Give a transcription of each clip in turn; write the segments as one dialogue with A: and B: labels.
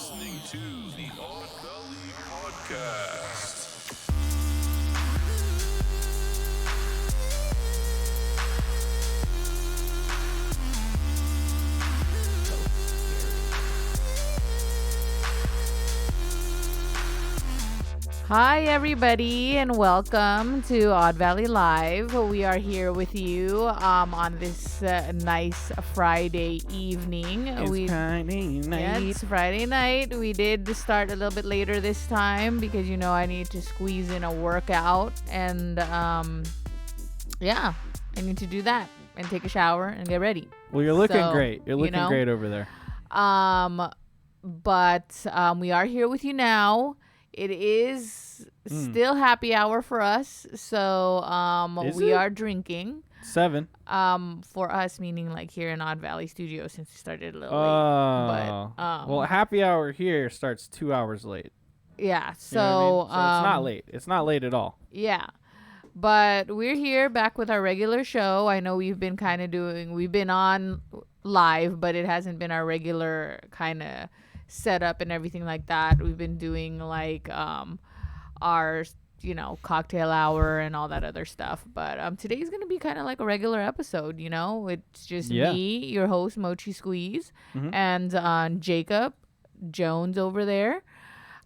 A: listening to the Odd Valley Podcast.
B: Hi, everybody, and welcome to Odd Valley Live. We are here with you on this nice Friday evening.
C: It's Friday night.
B: Yeah, it's Friday night. We did start a little bit later this time because, you know, I need to squeeze in a workout. And, yeah, I need to do that and take a shower and get ready.
C: Well, you're looking great. You're looking great over there.
B: But we are here with you now. It is still happy hour for us, so we are drinking.
C: 7.
B: For us, meaning like here in Odd Valley Studio, since we started a little late. But
C: well, happy hour here starts 2 hours late.
B: Yeah, so,
C: you know what I mean? So it's not late. It's not late at all.
B: Yeah, but we're here back with our regular show. I know we've been we've been on live, but it hasn't been our regular kind of setup and everything like that. We've been doing like our cocktail hour and all that other stuff, but today's gonna be kind of like a regular episode. It's just me, your host Mochi Squeeze, and Jacob Jones over there,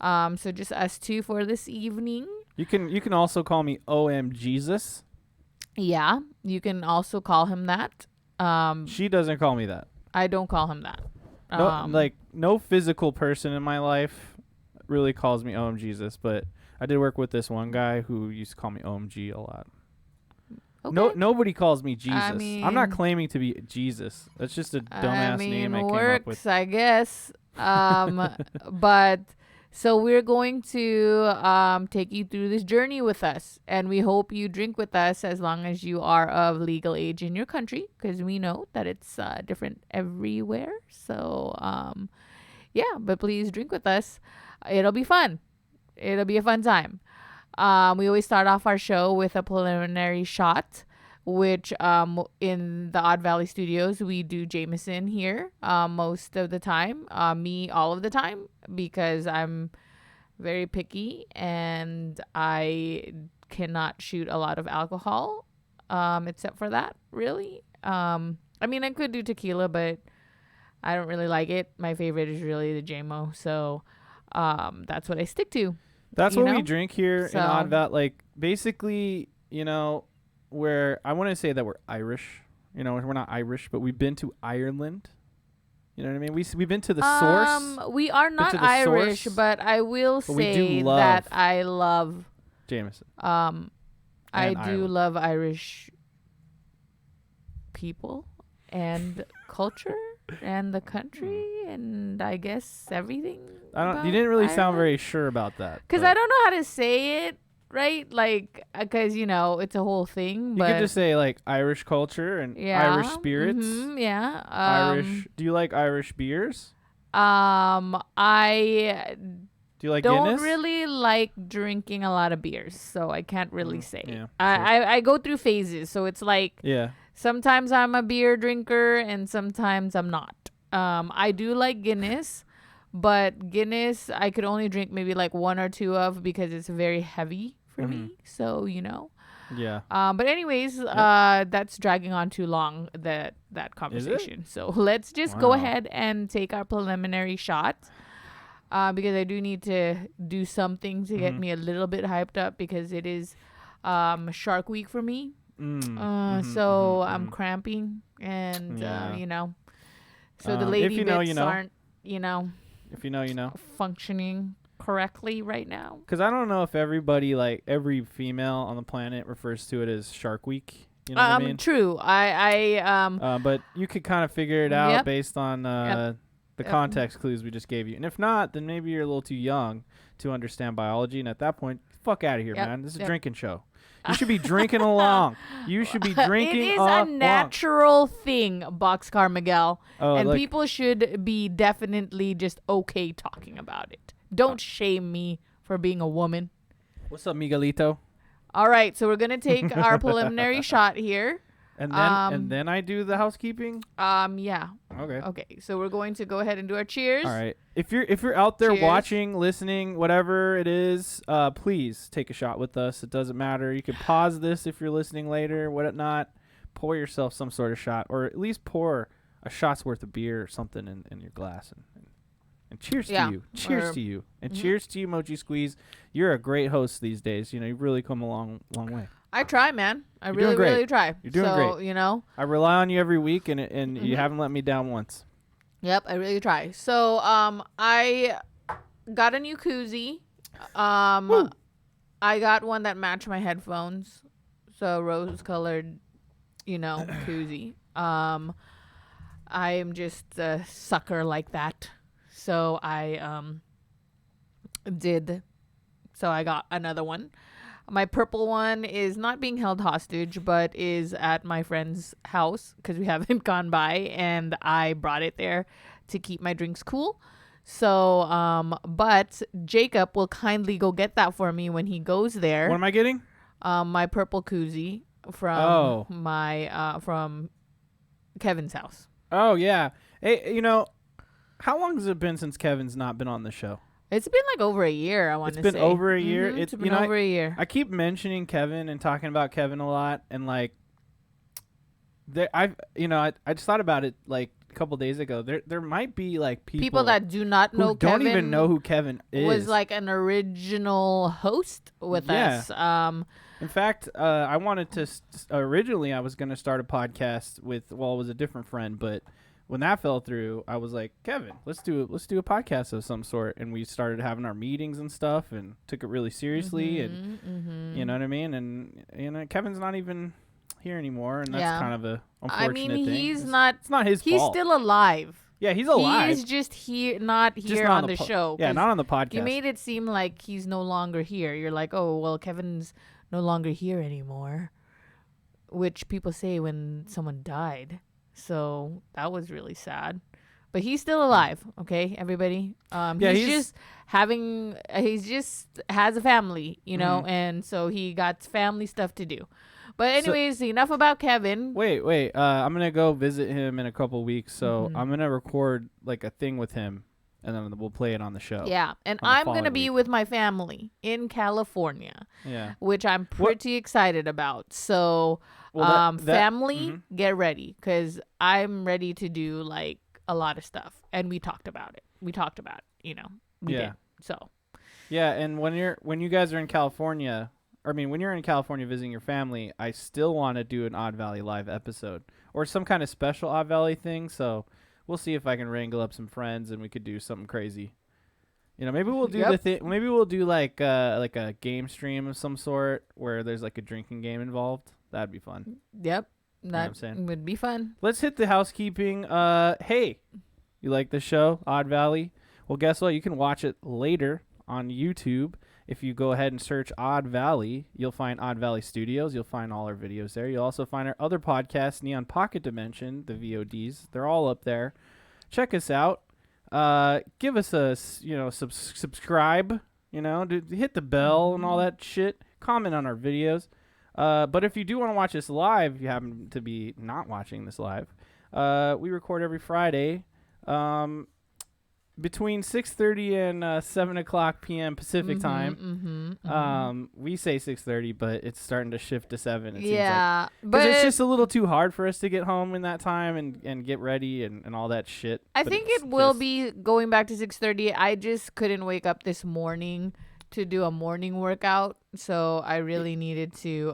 B: so just us two for this evening.
C: You can also call me OM Jesus.
B: Yeah, you can also call him that.
C: She doesn't call me that.
B: I don't call him that.
C: No physical person in my life really calls me OM Jesus, but I did work with this one guy who used to call me OMG a lot.
B: Okay.
C: Nobody calls me Jesus.
B: I mean,
C: I'm not claiming to be Jesus. That's just a dumbass name I came up with.
B: I guess. But so we're going to take you through this journey with us, and we hope you drink with us as long as you are of legal age in your country, because we know that it's different everywhere. So yeah, but please drink with us. It'll be fun. It'll be a fun time. We always start off our show with a preliminary shot, which in the Odd Valley Studios, we do Jameson here most of the time. Me all of the time, because I'm very picky and I cannot shoot a lot of alcohol, except for that, really. I mean, I could do tequila, but I don't really like it. My favorite is really the JMO, so that's what I stick to.
C: That's what we drink here in Odd Valley. Like, basically, where I want to say that we're Irish. We're not Irish, but we've been to Ireland. You know what I mean? We've been to the source.
B: We are not Irish, but I will say that I love
C: Jameson.
B: I do love Irish people and culture and the country and I guess everything.
C: You didn't really sound very sure about that.
B: Because I don't know how to say it. Right? Like, because, it's a whole thing.
C: You could just say, like, Irish culture and Irish spirits.
B: Yeah.
C: Irish. Do you like Irish beers?
B: I
C: do you like
B: don't
C: Guinness?
B: really like drinking a lot of beers, so I can't really say.
C: Yeah,
B: I go through phases, so it's like sometimes I'm a beer drinker and sometimes I'm not. I do like Guinness. But Guinness, I could only drink maybe like 1 or 2 of because it's very heavy for me. So,
C: Yeah.
B: But anyways, that's dragging on too long, that conversation. So let's just go ahead and take our preliminary shot. Because I do need to do something to get me a little bit hyped up because it is Shark Week for me. So I'm cramping and, so the lady bits aren't,
C: if you know,
B: functioning correctly right now.
C: Because I don't know if everybody, like every female on the planet, refers to it as Shark Week. You know what I mean?
B: True.
C: But you could kind of figure it out based on the context clues we just gave you. And if not, then maybe you're a little too young to understand biology. And at that point, fuck out of here, man. This is a drinking show. You should be drinking along. You should be drinking along.
B: It is a natural thing, Boxcar Miguel. And people should be definitely just okay talking about it. Don't shame me for being a woman.
C: What's up, Miguelito?
B: All right, so we're going to take our preliminary shot here.
C: And then I do the housekeeping?
B: Yeah.
C: Okay.
B: Okay. So we're going to go ahead and do our cheers.
C: All right. If you're out there
B: Cheers.
C: watching, listening, whatever it is, please take a shot with us. It doesn't matter. You can pause this if you're listening later, whatnot. Pour yourself some sort of shot, or at least pour a shot's worth of beer or something in your glass. And cheers to you. Cheers to you. And cheers to you, Mochi Squeeze. You're a great host these days. You've really come a long way.
B: I try, man. I
C: You're
B: really try.
C: You're doing great.
B: I
C: rely on you every week, and you haven't let me down once.
B: Yep, I really try. So, I got a new koozie. I got one that matched my headphones. So, rose-colored, koozie. I am just a sucker like that. So, I got another one. My purple one is not being held hostage, but is at my friend's house because we haven't gone by, and I brought it there to keep my drinks cool. So, but Jacob will kindly go get that for me when he goes there.
C: What am I getting?
B: My purple koozie from from Kevin's house.
C: Oh yeah. Hey, how long has it been since Kevin's not been on the show?
B: It's been like over a year, I want to say.
C: It's been over a year?
B: It's been over a year.
C: I keep mentioning Kevin and talking about Kevin a lot, and like, I just thought about it like a couple days ago. There might be like people
B: that do not know Kevin.
C: Don't even know who Kevin is.
B: Was like an original host with us.
C: In fact, I wanted to originally I was going to start a podcast with it was a different friend, but when that fell through, I was like, Kevin, let's do a podcast of some sort, and we started having our meetings and stuff, and took it really seriously, and you know what I mean. And Kevin's not even here anymore, and that's kind of a unfortunate thing.
B: He's not.
C: It's not his fault.
B: He's still alive.
C: Yeah, he's alive.
B: He's just not here on the show.
C: Yeah, not on the podcast.
B: You made it seem like he's no longer here. You're like, oh well, Kevin's no longer here anymore, which people say when someone died. So that was really sad, but he's still alive. Okay, everybody. He just has a family, and so he got family stuff to do. But anyways, enough about Kevin.
C: Wait. I'm gonna go visit him in a couple weeks, so I'm gonna record like a thing with him, and then we'll play it on the show.
B: Yeah, and I'm gonna be with my family in California.
C: Yeah,
B: which I'm pretty excited about. So. Family, get ready, because I'm ready to do like a lot of stuff, and we talked about it. We did. So
C: yeah, and when you guys are in California, when you're in California visiting your family, I still want to do an Odd Valley live episode or some kind of special Odd Valley thing. So we'll see if I can wrangle up some friends and we could do something crazy. Maybe we'll do maybe we'll do like a game stream of some sort where there's like a drinking game involved. That'd be fun.
B: Yep. That would be fun.
C: Let's hit the housekeeping. Hey, you like the show, Odd Valley? Well, guess what? You can watch it later on YouTube. If you go ahead and search Odd Valley, you'll find Odd Valley Studios. You'll find all our videos there. You'll also find our other podcasts, Neon Pocket Dimension, the VODs. They're all up there. Check us out. Give us a subscribe. Hit the bell and all that shit. Comment on our videos. But if you do want to watch this live, if you happen to be not watching this live, we record every Friday between 6:30 and 7 o'clock p.m. Pacific time. We say 6:30, but it's starting to shift to 7. It seems like. But it's just a little too hard for us to get home in that time and get ready and all that shit.
B: I think it will be going back to 6:30. I just couldn't wake up this morning to do a morning workout, so I really needed to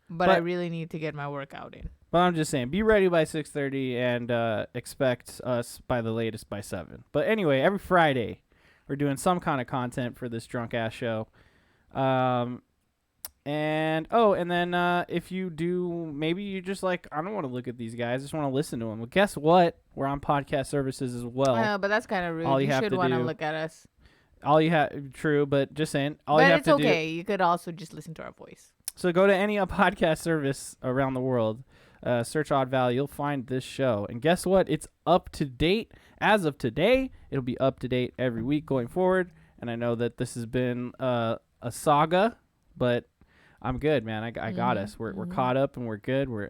B: but I really need to get my workout in.
C: But I'm just saying, be ready by 6:30 and expect us by the latest by 7. But anyway, every Friday we're doing some kind of content for this drunk ass show. And then if you do, maybe you just like, I don't want to look at these guys, I just want to listen to them. Well, guess what? We're on podcast services as well.
B: I know, but that's kind of rude. You should want to look at us.
C: True, but just saying.
B: But it's okay. You could also just listen to our voice.
C: So go to any podcast service around the world, search Odd Valley, you'll find this show. And guess what? It's up to date. As of today, it'll be up to date every week going forward. And I know that this has been a saga, but I'm good, man. I got us. We're caught up and we're good. We're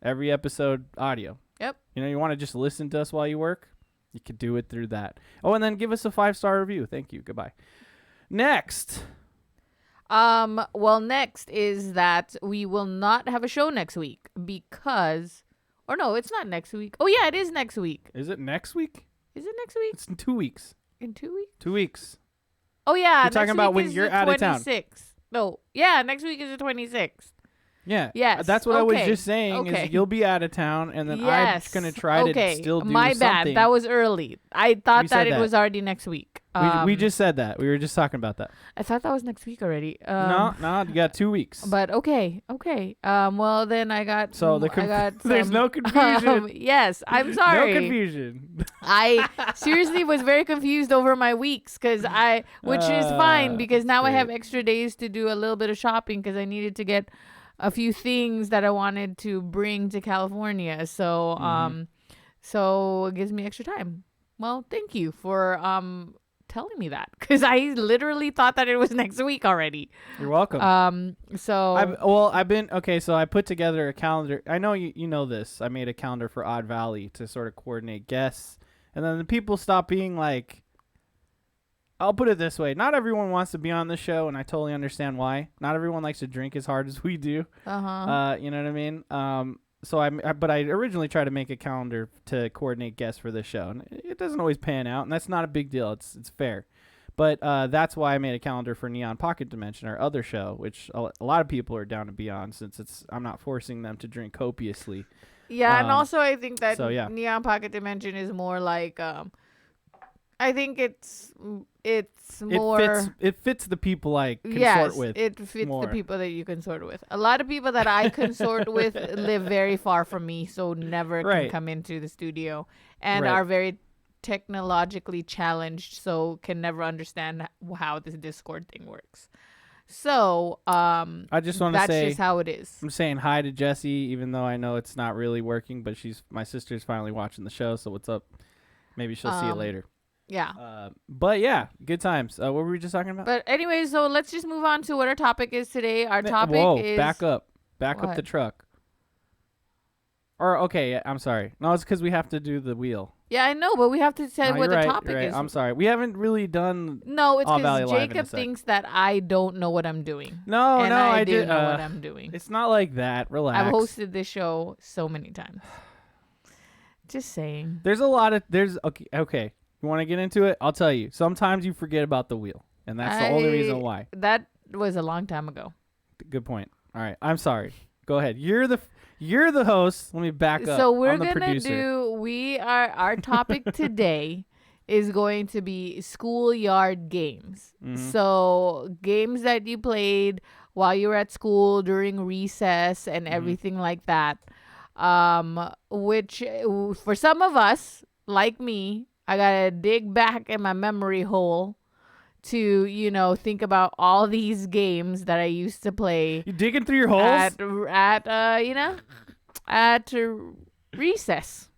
C: every episode audio.
B: Yep.
C: You want to just listen to us while you work? You could do it through that. Oh, and then give us a 5-star review. Thank you. Goodbye. Next.
B: Well, next is that we will not have a show next week because, or no, it's not next week. Oh yeah, it is next week.
C: Is it next week?
B: Is it next week?
C: It's in 2 weeks.
B: In 2 weeks?
C: 2 weeks.
B: Oh yeah.
C: You're talking about when you're out of town.
B: 26th. No, yeah, next week is the 26th.
C: Yeah.
B: Yes.
C: That's what I was just saying is you'll be out of town and then I'm going to try to still do
B: my
C: something.
B: My bad. That was early. I thought that it was already next week.
C: We just said that. We were just talking about that.
B: I thought that was next week already.
C: No, you got 2 weeks.
B: But okay. Well, then I got. So
C: there's no confusion.
B: Yes, I'm sorry.
C: No confusion.
B: I seriously was very confused over my weeks which is fine because now I have extra days to do a little bit of shopping because I needed to get a few things that I wanted to bring to California. So, so it gives me extra time. Well, thank you for telling me that because I literally thought that it was next week already.
C: You're welcome. I've been okay. So I put together a calendar. I know you know this. I made a calendar for Odd Valley to sort of coordinate guests, and then the people stop being like. I'll put it this way. Not everyone wants to be on the show, and I totally understand why. Not everyone likes to drink as hard as we do. You know what I mean? But I originally tried to make a calendar to coordinate guests for this show, and it doesn't always pan out, and that's not a big deal. It's fair. But that's why I made a calendar for Neon Pocket Dimension, our other show, which a lot of people are down to be on since I'm not forcing them to drink copiously.
B: Yeah, and also I think that Neon Pocket Dimension is more like... I think it's more.
C: It fits the people I consort with.
B: It fits the people that you consort with. A lot of people that I consort with live very far from me, so never can come into the studio and are very technologically challenged, so can never understand how this Discord thing works. So
C: I just want to say
B: that's just how it is.
C: I'm saying hi to Jessie, even though I know it's not really working, but my sister's finally watching the show, so what's up? Maybe she'll see it later.
B: Yeah.
C: But yeah, good times. What were we just talking about?
B: But anyway, so let's just move on to what our topic is today. Our topic is...
C: back up the truck. Or, okay, I'm sorry. No, it's because we have to do the wheel.
B: Yeah, I know, but we have to say what the topic is.
C: I'm sorry. We haven't really done
B: No, it's because Jacob thinks that I don't know what I'm doing.
C: No, I do
B: know what I'm doing.
C: It's not like that. Relax.
B: I've hosted this show so many times. Just saying.
C: There's a lot of... Okay. You want to get into it? I'll tell you. Sometimes you forget about the wheel, and that's the only reason why.
B: That was a long time ago.
C: Good point. All right. I'm sorry. Go ahead. You're the host. Let me back up.
B: So we're going to our topic today is going to be schoolyard games. Mm-hmm. So games that you played while you were at school during recess and everything like that. Which for some of us, like me, I got to dig back in my memory hole to, think about all these games that I used to play.
C: You digging through your holes?
B: At recess.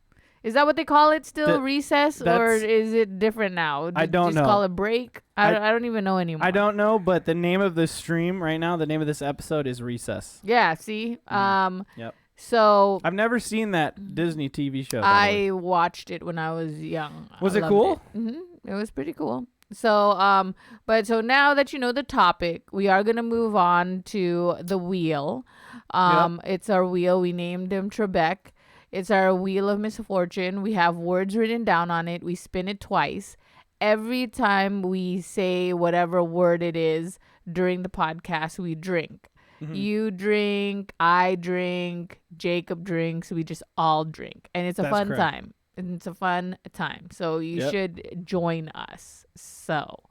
B: Is that what they call it still, recess? Or is it different now?
C: I don't know.
B: Just call it break? I don't even know anymore.
C: I don't know, but the name of this stream right now, the name of this episode is Recess.
B: Yeah, see?
C: Yep.
B: So
C: I've never seen that Disney TV show.
B: I watched it when I was young.
C: Was it cool?
B: It was pretty cool. So so now that you know the topic, we are gonna move on to the wheel. It's our wheel. We named him Trebek. It's our wheel of misfortune. We have words written down on it. We spin it twice. Every time we say whatever word it is during the podcast, we drink. Mm-hmm. You drink, I drink, Jacob drinks, we just all drink. And it's a fun time. And it's a fun time. So you should join us. So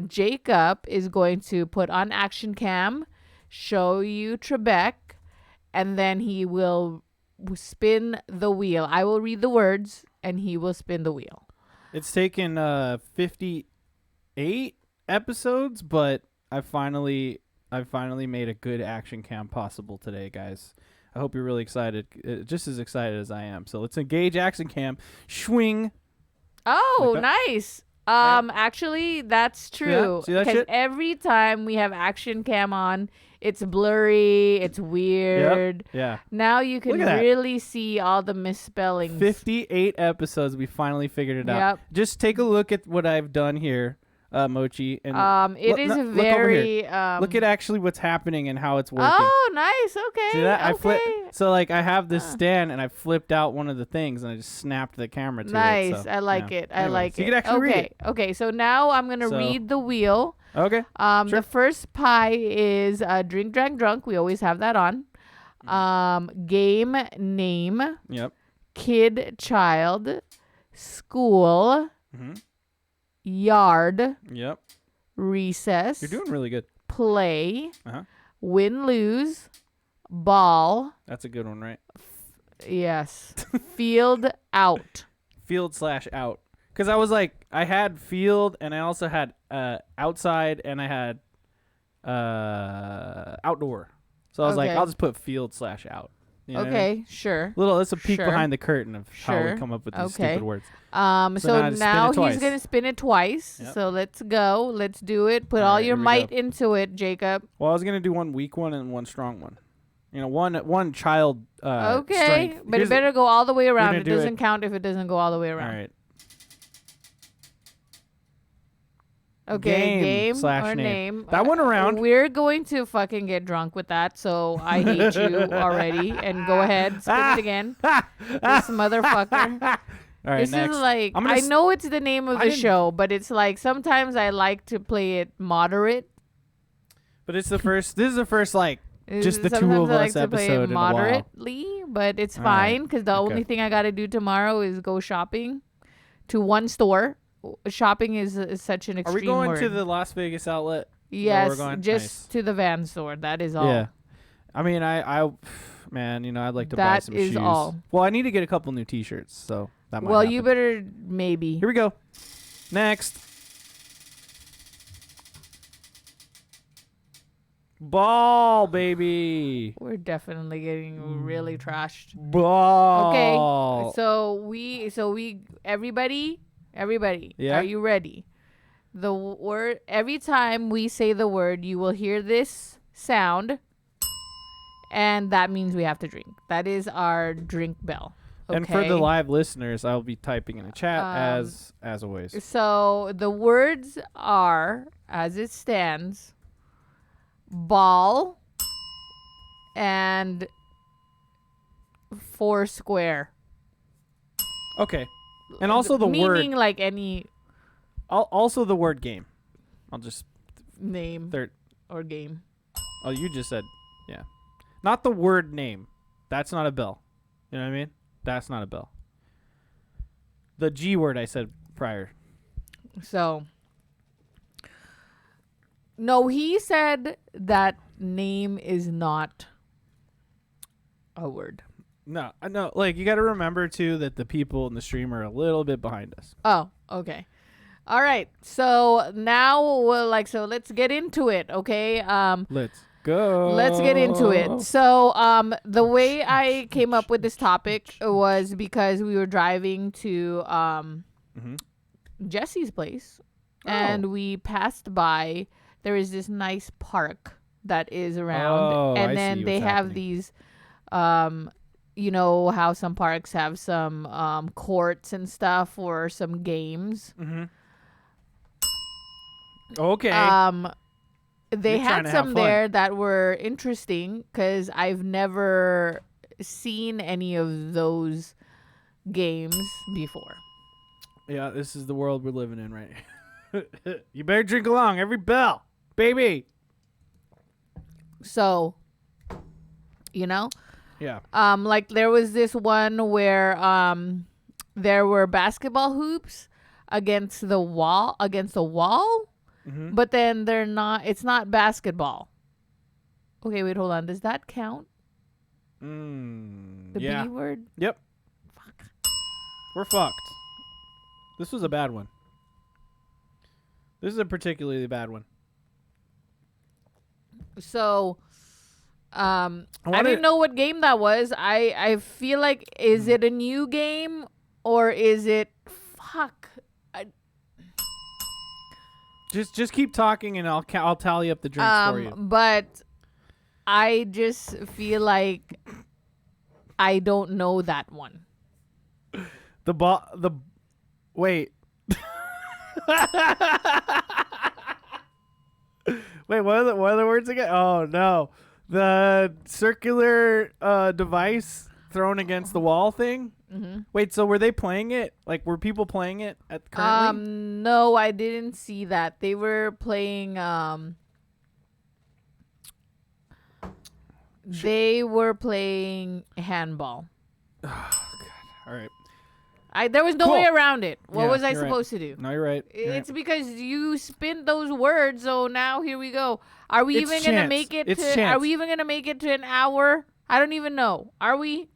B: Jacob is going to put on action cam, show you Trebek, and then he will spin the wheel. I will read the words and he will spin the wheel.
C: It's taken 58 episodes, but I finally made a good action cam possible today, guys. I hope you're really excited, just as excited as I am. So let's engage action cam. Swing.
B: Oh, like nice. Actually, that's true.
C: See that shit?
B: Every time we have action cam on, It's blurry. It's weird.
C: Yep. Yeah.
B: Now you can really see all the misspellings.
C: 58 episodes. We finally figured it out. Just take a look at what I've done here, Mochi. And
B: it is
C: look
B: very.
C: Look at actually what's happening and how it's working.
B: Oh, nice. Okay.
C: See that?
B: Okay.
C: So like I have this stand and I flipped out one of the things and I just snapped the camera to it.
B: Nice.
C: So,
B: I like it. I like
C: so
B: it.
C: You can actually read it.
B: Okay. So now I'm gonna read the wheel.
C: Okay.
B: Sure. The first pie is drink, drank, drunk. We always have that on. Game name.
C: Yep.
B: Kid, child. School. Yard.
C: Yep.
B: Recess.
C: You're doing really good.
B: Play.
C: Uh-huh.
B: Win, lose. Ball.
C: That's a good one, right?
B: Yes. Field, out.
C: Field/out. Because I was like, I had field and I also had outside and I had outdoor. So I was like, I'll just put field/out. You know what I mean?
B: Sure.
C: That's a peek behind the curtain of how we come up with these stupid words.
B: So now he's going to spin it twice. Yep. So let's go. Let's do it. Put all your might into it, Jacob.
C: Well, I was going to do one weak one and one strong one. You know, one child strength.
B: But it better go all the way around. It doesn't count if it doesn't go all the way around.
C: All right.
B: Okay, game
C: or name. That one around.
B: We're going to fucking get drunk with that, so I hate you already. And go ahead, spin it again. This motherfucker.
C: All right,
B: this
C: next.
B: Is like, I know it's the name of the show, but it's like sometimes I like to play it moderate.
C: But it's the first. This is the first like just the two
B: sometimes
C: of
B: I like
C: us
B: to play
C: episode
B: it moderately, but it's fine because the only thing I got to do tomorrow is go shopping to one store. Shopping is such an extreme
C: word. Are we going
B: word.
C: to the Las Vegas outlet?
B: Yes, just to the Van store. That is all.
C: Yeah. I mean, man, you know, I'd like to buy some shoes.
B: That is all.
C: Well, I need to get a couple new T-shirts, so that might
B: Well,
C: happen.
B: you better maybe.
C: Here we go. Next. Ball, baby.
B: We're definitely getting really trashed.
C: Ball.
B: Okay. So we everybody,
C: yeah?
B: Are you ready? The word, every time we say the word, you will hear this sound, and that means we have to drink. That is our drink bell. Okay?
C: And for the live listeners, I'll be typing in the chat as always.
B: So the words are, as it stands, ball and foursquare.
C: Okay. And also the word.
B: Meaning like any.
C: Also the word game. I'll just.
B: Name. Or game.
C: Oh, you just said. Yeah. Not the word name. That's not a bell. You know what I mean? That's not a bell. The G word I said prior.
B: So. No, he said that name is not a word.
C: No. Like, you got to remember, too, that the people in the stream are a little bit behind us.
B: Oh, okay. All right. So now let's get into it, okay?
C: Let's go.
B: Let's get into it. So the way I came up with this topic was because we were driving to Jesse's place, and we passed by. There is this nice park that is around, and then they have these, you know how some parks have some courts and stuff or some games.
C: Mm-hmm. Okay.
B: They had some there that were interesting because I've never seen any of those games before.
C: Yeah, this is the world we're living in right here. You better drink along. Every bell. Baby.
B: So, you know?
C: Yeah.
B: Like there was this one where there were basketball hoops against the wall,
C: Mm-hmm.
B: but then it's not basketball. Okay, wait, hold on. Does that count? The B word?
C: Yep.
B: Fuck.
C: We're fucked. This was a bad one. This is a particularly bad one.
B: So, I didn't know what game that was. I feel like, is it a new game or is it, fuck?
C: Just keep talking and I'll tally up the drinks for you.
B: But I just feel like I don't know that one.
C: Wait. Wait, what are the words again? Oh no. The circular device thrown against the wall thing?
B: Mm-hmm.
C: Wait, so were they playing it? Like, were people playing it at currently?
B: No, I didn't see that. They were playing they were playing handball.
C: Oh, God. All right.
B: There was no way around it. What was I supposed to do?
C: No, you're right.
B: It's because you spin those words, so now here we go. Are we even gonna make it to? Are we even gonna make it to an hour? I don't even know. Are we?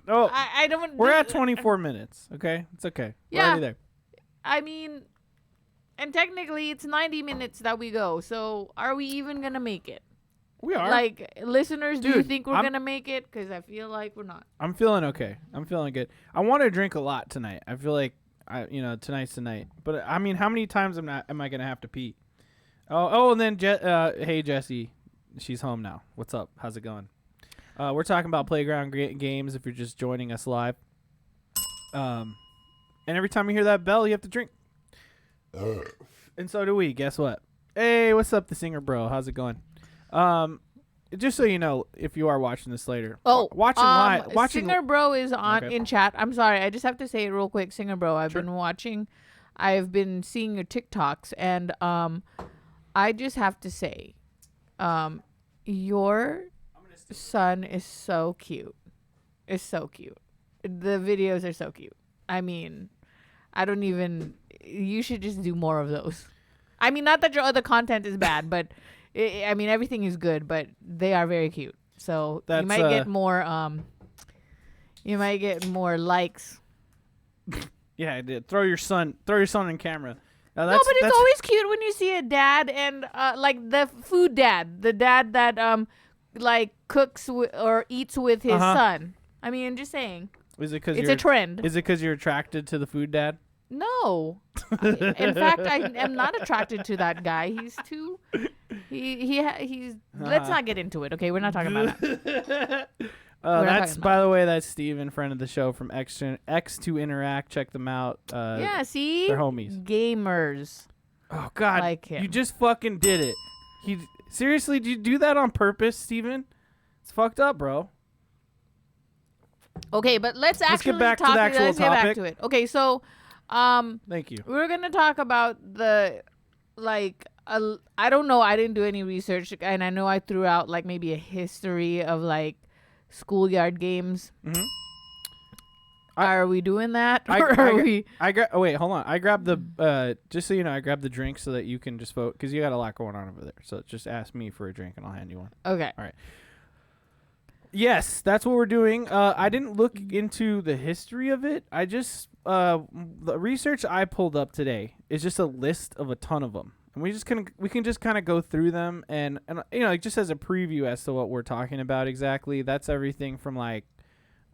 C: Oh,
B: I don't.
C: We're at 24 minutes. Okay, it's okay. We're already there.
B: I mean, and technically it's 90 minutes that we go. So are we even gonna make it?
C: We are.
B: Like, listeners, do you think we're gonna make it? Because I feel like we're not.
C: I'm feeling okay. I'm feeling good. I want to drink a lot tonight. I feel like tonight's the night. But I mean, how many times am I gonna have to pee? And then hey Jesse, she's home now. What's up? How's it going? We're talking about playground games. If you're just joining us live, and every time you hear that bell, you have to drink. And so do we. Guess what? Hey, what's up, the singer bro? How's it going? Just so you know, if you are watching this later, watching live,
B: Singer Bro is on in chat. I'm sorry, I just have to say it real quick. Singer Bro, I've been seeing your TikToks, and I just have to say, your son is so cute. It's so cute. The videos are so cute. I mean, you should just do more of those. I mean, not that your other content is bad, but I mean, everything is good, but they are very cute. So you might get more. You might get more likes.
C: Yeah, I did. Throw your son in camera.
B: No, but it's always cute when you see a dad and like the food dad, the dad that like cooks or eats with his son. I mean, I'm just saying.
C: Is it because
B: it's a trend?
C: Is it because you're attracted to the food dad?
B: No. In fact, I am not attracted to that guy. He's too. He's. Let's not get into it. Okay, we're not talking about that.
C: By the way, that's Steven, friend of the show from X to Interact. Check them out.
B: Yeah, see,
C: they're homies.
B: Gamers.
C: Oh God,
B: like him.
C: You just fucking did it. Seriously, did you do that on purpose, Steven? It's fucked up, bro.
B: Okay, but let's
C: get back to the actual topic.
B: Get back to it. Okay, so.
C: Thank you.
B: We're gonna talk about the, like, I don't know. I didn't do any research, and I know I threw out like maybe a history of like schoolyard games.
C: Mm-hmm.
B: Are we doing that?
C: Wait, hold on. I grabbed the just so you know, I grabbed the drink so that you can just vote because you got a lot going on over there. So just ask me for a drink and I'll hand you one.
B: Okay.
C: All right. Yes, that's what we're doing. I didn't look into the history of it. I just the research I pulled up today is just a list of a ton of them, and we can just kind of go through them and you know, just as a preview as to what we're talking about exactly. That's everything from like,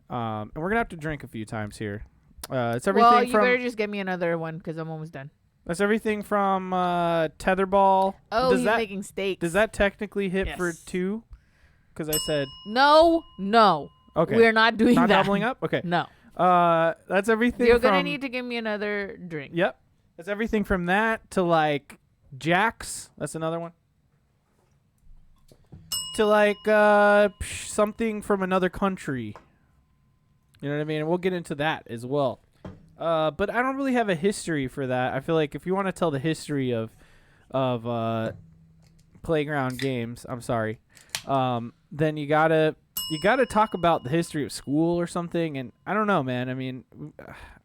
C: and we're gonna have to drink a few times here. It's everything.
B: Well, you better just get me another one because I'm almost done.
C: That's everything from tetherball.
B: Oh, he's making steaks.
C: Does that technically hit for 2? Because I said
B: no.
C: Okay,
B: we're not doing that.
C: Not doubling up. Okay,
B: no.
C: That's everything.
B: You're gonna need to give me another drink.
C: Yep, that's everything from that to like Jack's. That's another one. To like something from another country. You know what I mean? And we'll get into that as well. But I don't really have a history for that. I feel like if you want to tell the history of playground games, I'm sorry. Then you gotta talk about the history of school or something. And I don't know, man. I mean,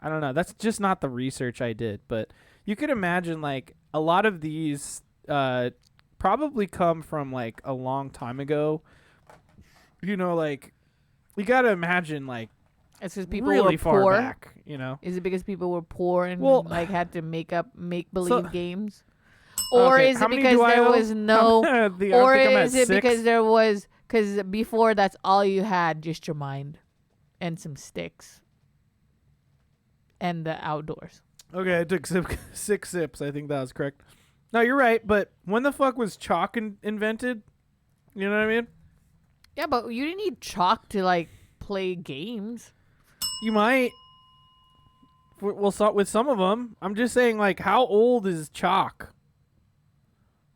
C: I don't know. That's just not the research I did. But you could imagine like a lot of these probably come from like a long time ago. You know, like you gotta imagine like
B: it's because people
C: really
B: were
C: far
B: poor.
C: back. You know,
B: is it because people were poor and like had to make believe games? Or is it because there was no? Or is it because there was? Because before that's all you had, just your mind, and some sticks, and the outdoors.
C: Okay, I took 6 sips. I think that was correct. No, you're right. But when the fuck was chalk invented? You know what I mean?
B: Yeah, but you didn't need chalk to like play games.
C: You might. We'll start with some of them. I'm just saying, like, how old is chalk?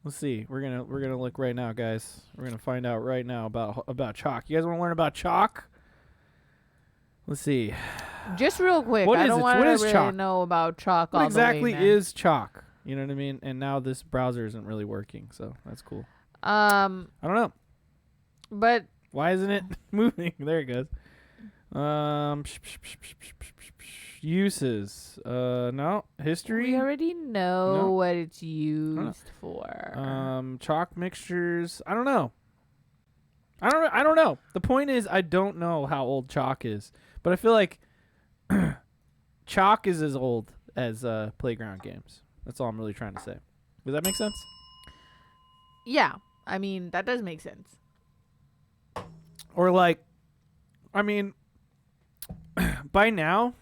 C: Let's see. We're gonna look right now, guys. We're gonna find out right now about chalk. You guys want to learn about chalk? Let's see.
B: Just real quick, I don't want to really know about chalk.
C: What
B: all
C: exactly
B: the way,
C: is chalk? You know what I mean? And now this browser isn't really working, so that's cool.
B: I
C: don't know.
B: But
C: why isn't it moving? There it goes. Uses. No. History.
B: We already know what it's used for.
C: Chalk mixtures. I don't know. I don't know. The point is, I don't know how old chalk is, but I feel like chalk is as old as playground games. That's all I'm really trying to say. Does that make sense?
B: Yeah. I mean, that does make sense.
C: Or like, I mean, by now,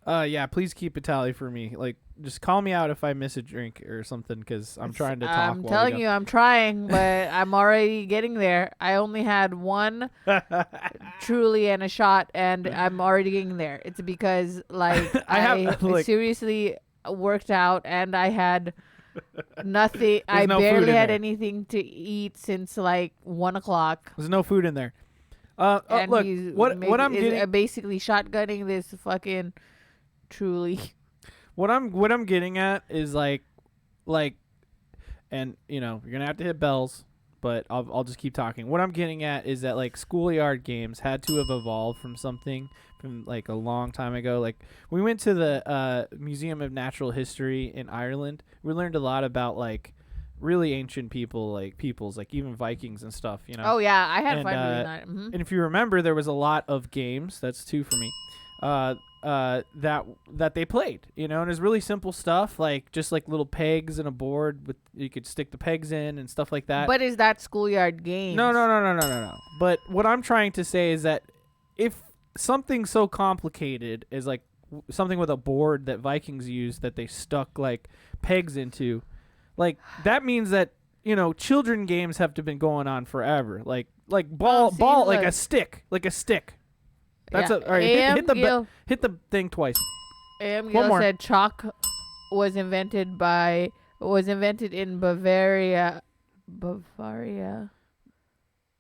C: yeah, please keep a tally for me. Like, just call me out if I miss a drink or something, because I'm trying to talk.
B: I'm telling you, I'm trying, but I'm already getting there. I only had one truly and a shot, and I'm already getting there. It's because, like, I seriously worked out, and I had nothing. I barely had anything to eat since, like, 1 o'clock.
C: There's no food in there. And look, what I'm getting...
B: basically shotgunning this fucking truly...
C: What I'm getting at is like, and you know, you're gonna have to hit bells, but I'll just keep talking. What I'm getting at is that like schoolyard games had to have evolved from something from like a long time ago. Like we went to the Museum of Natural History in Ireland. We learned a lot about like really ancient peoples, like even Vikings and stuff. You know.
B: Oh yeah, I had fun doing that. Mm-hmm.
C: And if you remember, there was a lot of games. That's 2 for me. That they played, you know, and it's really simple stuff, like just like little pegs and a board with you could stick the pegs in and stuff like that.
B: But is that schoolyard game?
C: No. But what I'm trying to say is that if something so complicated as like something with a board that Vikings used that they stuck like pegs into, like that means that, you know, children games have to been going on forever. Like ball, like a stick. That's all right. Hit the thing twice.
B: A.M. Gill said chalk was invented in Bavaria.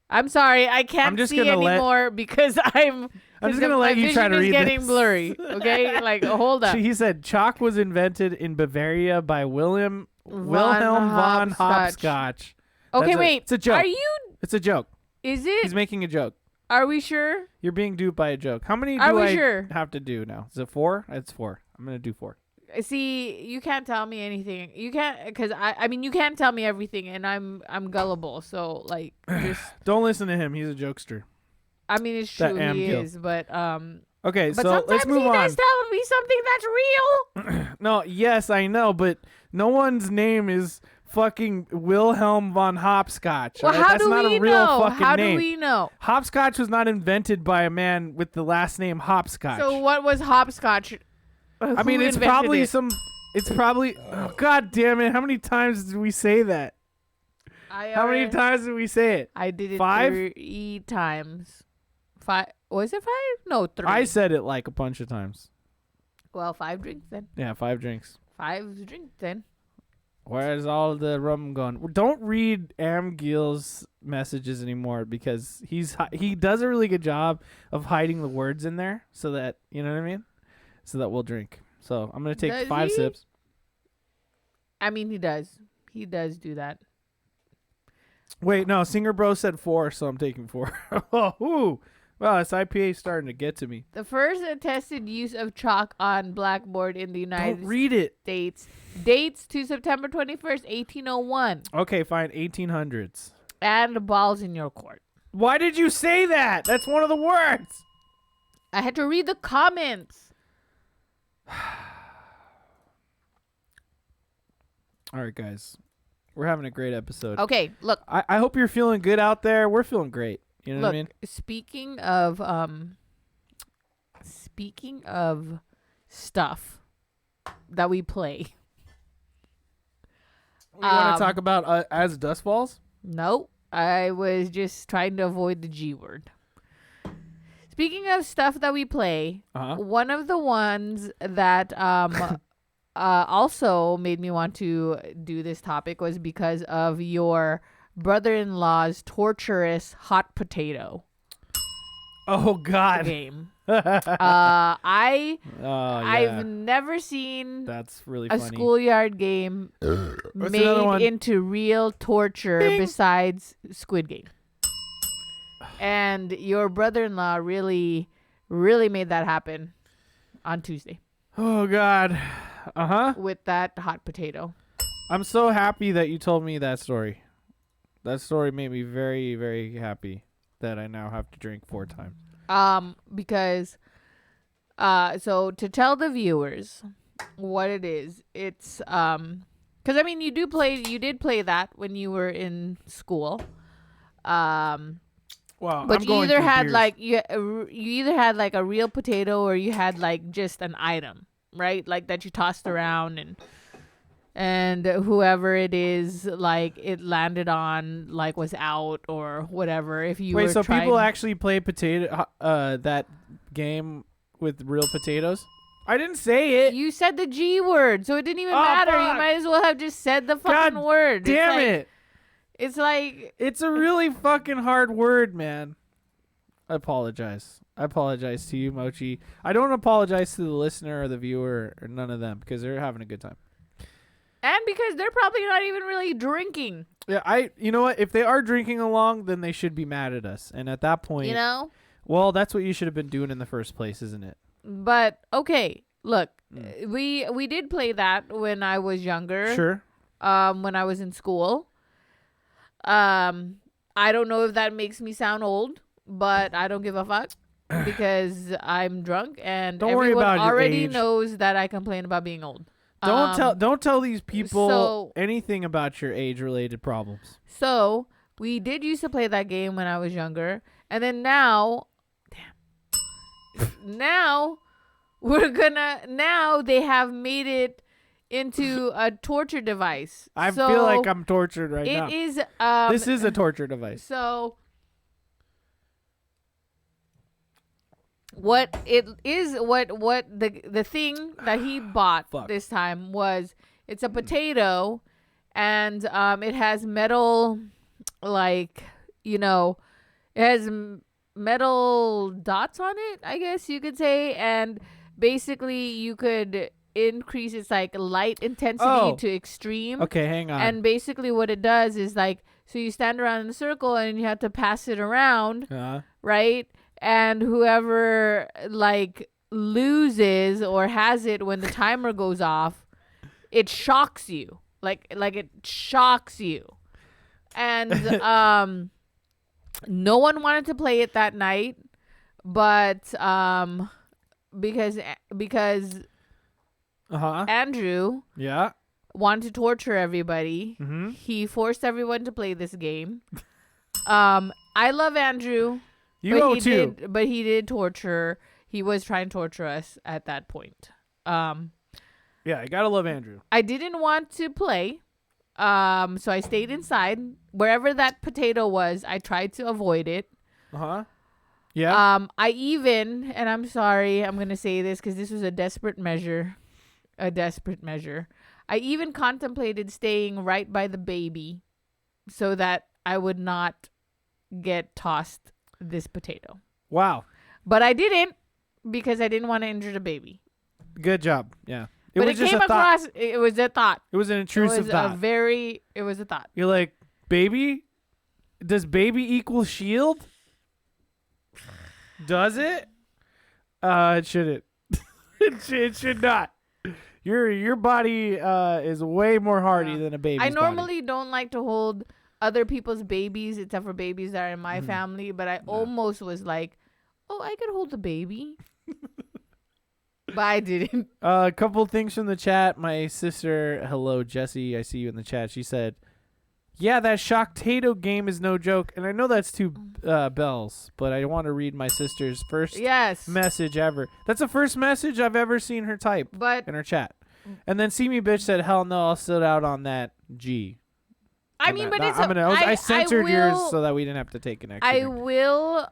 B: I'm sorry, I can't see anymore because I'm just gonna let you try to read this. Getting blurry. Okay, like hold up.
C: He said chalk was invented in Bavaria by Wilhelm von Hopscotch.
B: Okay, wait.
C: It's a joke. It's a joke.
B: Is it?
C: He's making a joke.
B: Are we sure?
C: You're being duped by a joke. How many do I have to do now? Is it 4? It's 4. I'm going to do 4.
B: See, you can't tell me anything. You can't, because I mean, you can't tell me everything, and I'm gullible. So, like, just...
C: Don't listen to him. He's a jokester.
B: I mean, it's true. He is, but...
C: Okay,
B: but
C: so let's move on.
B: Sometimes he does tell me something that's real.
C: No, yes, I know, but no one's name is... fucking Wilhelm von Hopscotch.
B: Well,
C: right?
B: How
C: That's
B: do
C: not
B: we
C: a real
B: know?
C: fucking
B: How
C: name.
B: do we know?
C: Hopscotch was not invented by a man with the last name Hopscotch.
B: So what was hopscotch?
C: I mean, it's probably It's probably. Oh, God damn it! How many times did we say that? How many times did we say it?
B: I did it
C: 5?
B: 3 times. 5? Was it 5? No, 3.
C: I said it like a bunch of times.
B: Well, 5 drinks then.
C: Yeah, 5 drinks.
B: 5 drinks then.
C: Where's all the rum going? Don't read Amgil's messages anymore because he does a really good job of hiding the words in there so that, you know what I mean? So that we'll drink. So I'm going to take 5 sips.
B: I mean, he does. He does do that.
C: Wait, no, Singer Bro said 4, so I'm taking 4. Oh, ooh. Well, this IPA is starting to get to me.
B: The first attested use of chalk on blackboard in the United States dates to September 21st, 1801.
C: Okay, fine, 1800s.
B: And balls in your court.
C: Why did you say that? That's one of the words.
B: I had to read the comments.
C: All right, guys. We're having a great episode.
B: Okay, look.
C: I hope you're feeling good out there. We're feeling great. You know what I mean?
B: Speaking of stuff that we play.
C: You want to talk about As Dust Falls?
B: Nope. I was just trying to avoid the G word. Speaking of stuff that we play, one of the ones that also made me want to do this topic was because of your brother-in-law's torturous hot potato.
C: Oh God!
B: Game.
C: Yeah.
B: I've never seen
C: That's really
B: a
C: funny.
B: schoolyard game made into real torture besides Squid Game. And your brother-in-law really made that happen on Tuesday.
C: Oh God.
B: With that hot potato.
C: I'm so happy that you told me that story. That story made me very, very happy that I now have to drink 4 times.
B: Because so to tell the viewers what it is, it's because I mean you did play that when you were in school.
C: Well,
B: but you either had you either had like a real potato or you had like just an item, right? Like that you tossed around and whoever it is, like it landed on, like was out or whatever. If you
C: wait, so people actually play that game with real potatoes? I didn't say it.
B: You said the G word, so it didn't even matter.
C: Fuck.
B: You might as well have just said the fucking word.
C: Damn it.
B: It's like
C: it's a really fucking hard word, man. I apologize. I apologize to you, Mochi. I don't apologize to the listener or the viewer or none of them because they're having a good time.
B: And because they're probably not even really drinking.
C: Yeah, you know what? If they are drinking along, then they should be mad at us. And at that point, well, that's what you should have been doing in the first place, isn't it?
B: But okay, look, we did play that when I was younger.
C: Sure.
B: When I was in school. I don't know if that makes me sound old, but I don't give a fuck because I'm drunk and everyone already knows that I complain about being old.
C: Don't tell these people anything about your age-related problems.
B: So we did used to play that game when I was younger, and then now they have made it into a torture device.
C: I feel like I'm tortured right now.
B: It is.
C: This is a torture device.
B: So what it is, what the thing that he bought this time was, it's a potato, and it has metal, like, it has metal dots on it, I guess you could say, and basically you could increase its like light intensity to extreme.
C: Okay, hang on.
B: And basically what it does is like, so you stand around in a circle and you have to pass it around, right? And whoever like loses or has it when the timer goes off, it shocks you. Like it shocks you. And no one wanted to play it that night, but because Andrew wanted to torture everybody.
C: Mm-hmm.
B: He forced everyone to play this game. I love Andrew. But he did torture. He was trying to torture us at that point.
C: Yeah, I gotta love Andrew.
B: I didn't want to play. So I stayed inside. Wherever that potato was, I tried to avoid it.
C: Yeah.
B: I even, and I'm sorry, I'm gonna say this because this was a desperate measure. I even contemplated staying right by the baby so that I would not get tossed this potato.
C: Wow.
B: But I didn't because I didn't want to injure the baby.
C: Good job. Yeah.
B: It was a thought. It was an intrusive
C: thought.
B: It was a thought.
C: You're like, baby? Does baby equal shield? Does it? It shouldn't. it should not. Your body is way more hardy than a baby's
B: I normally don't like to hold other people's babies except for babies that are in my family, but I almost was like, oh, I could hold the baby. But I didn't.
C: A couple things from the chat. My sister, hello, Jessie, I see you in the chat. She said, yeah, that Shocktato game is no joke. And I know that's 2 bells, but I want to read my sister's first message ever. That's the first message I've ever seen her type in her chat. And then See Me Bitch said, hell no, I'll sit out on that G.
B: I mean, but it's.
C: I censored yours so that we didn't have to take an extra.
B: I will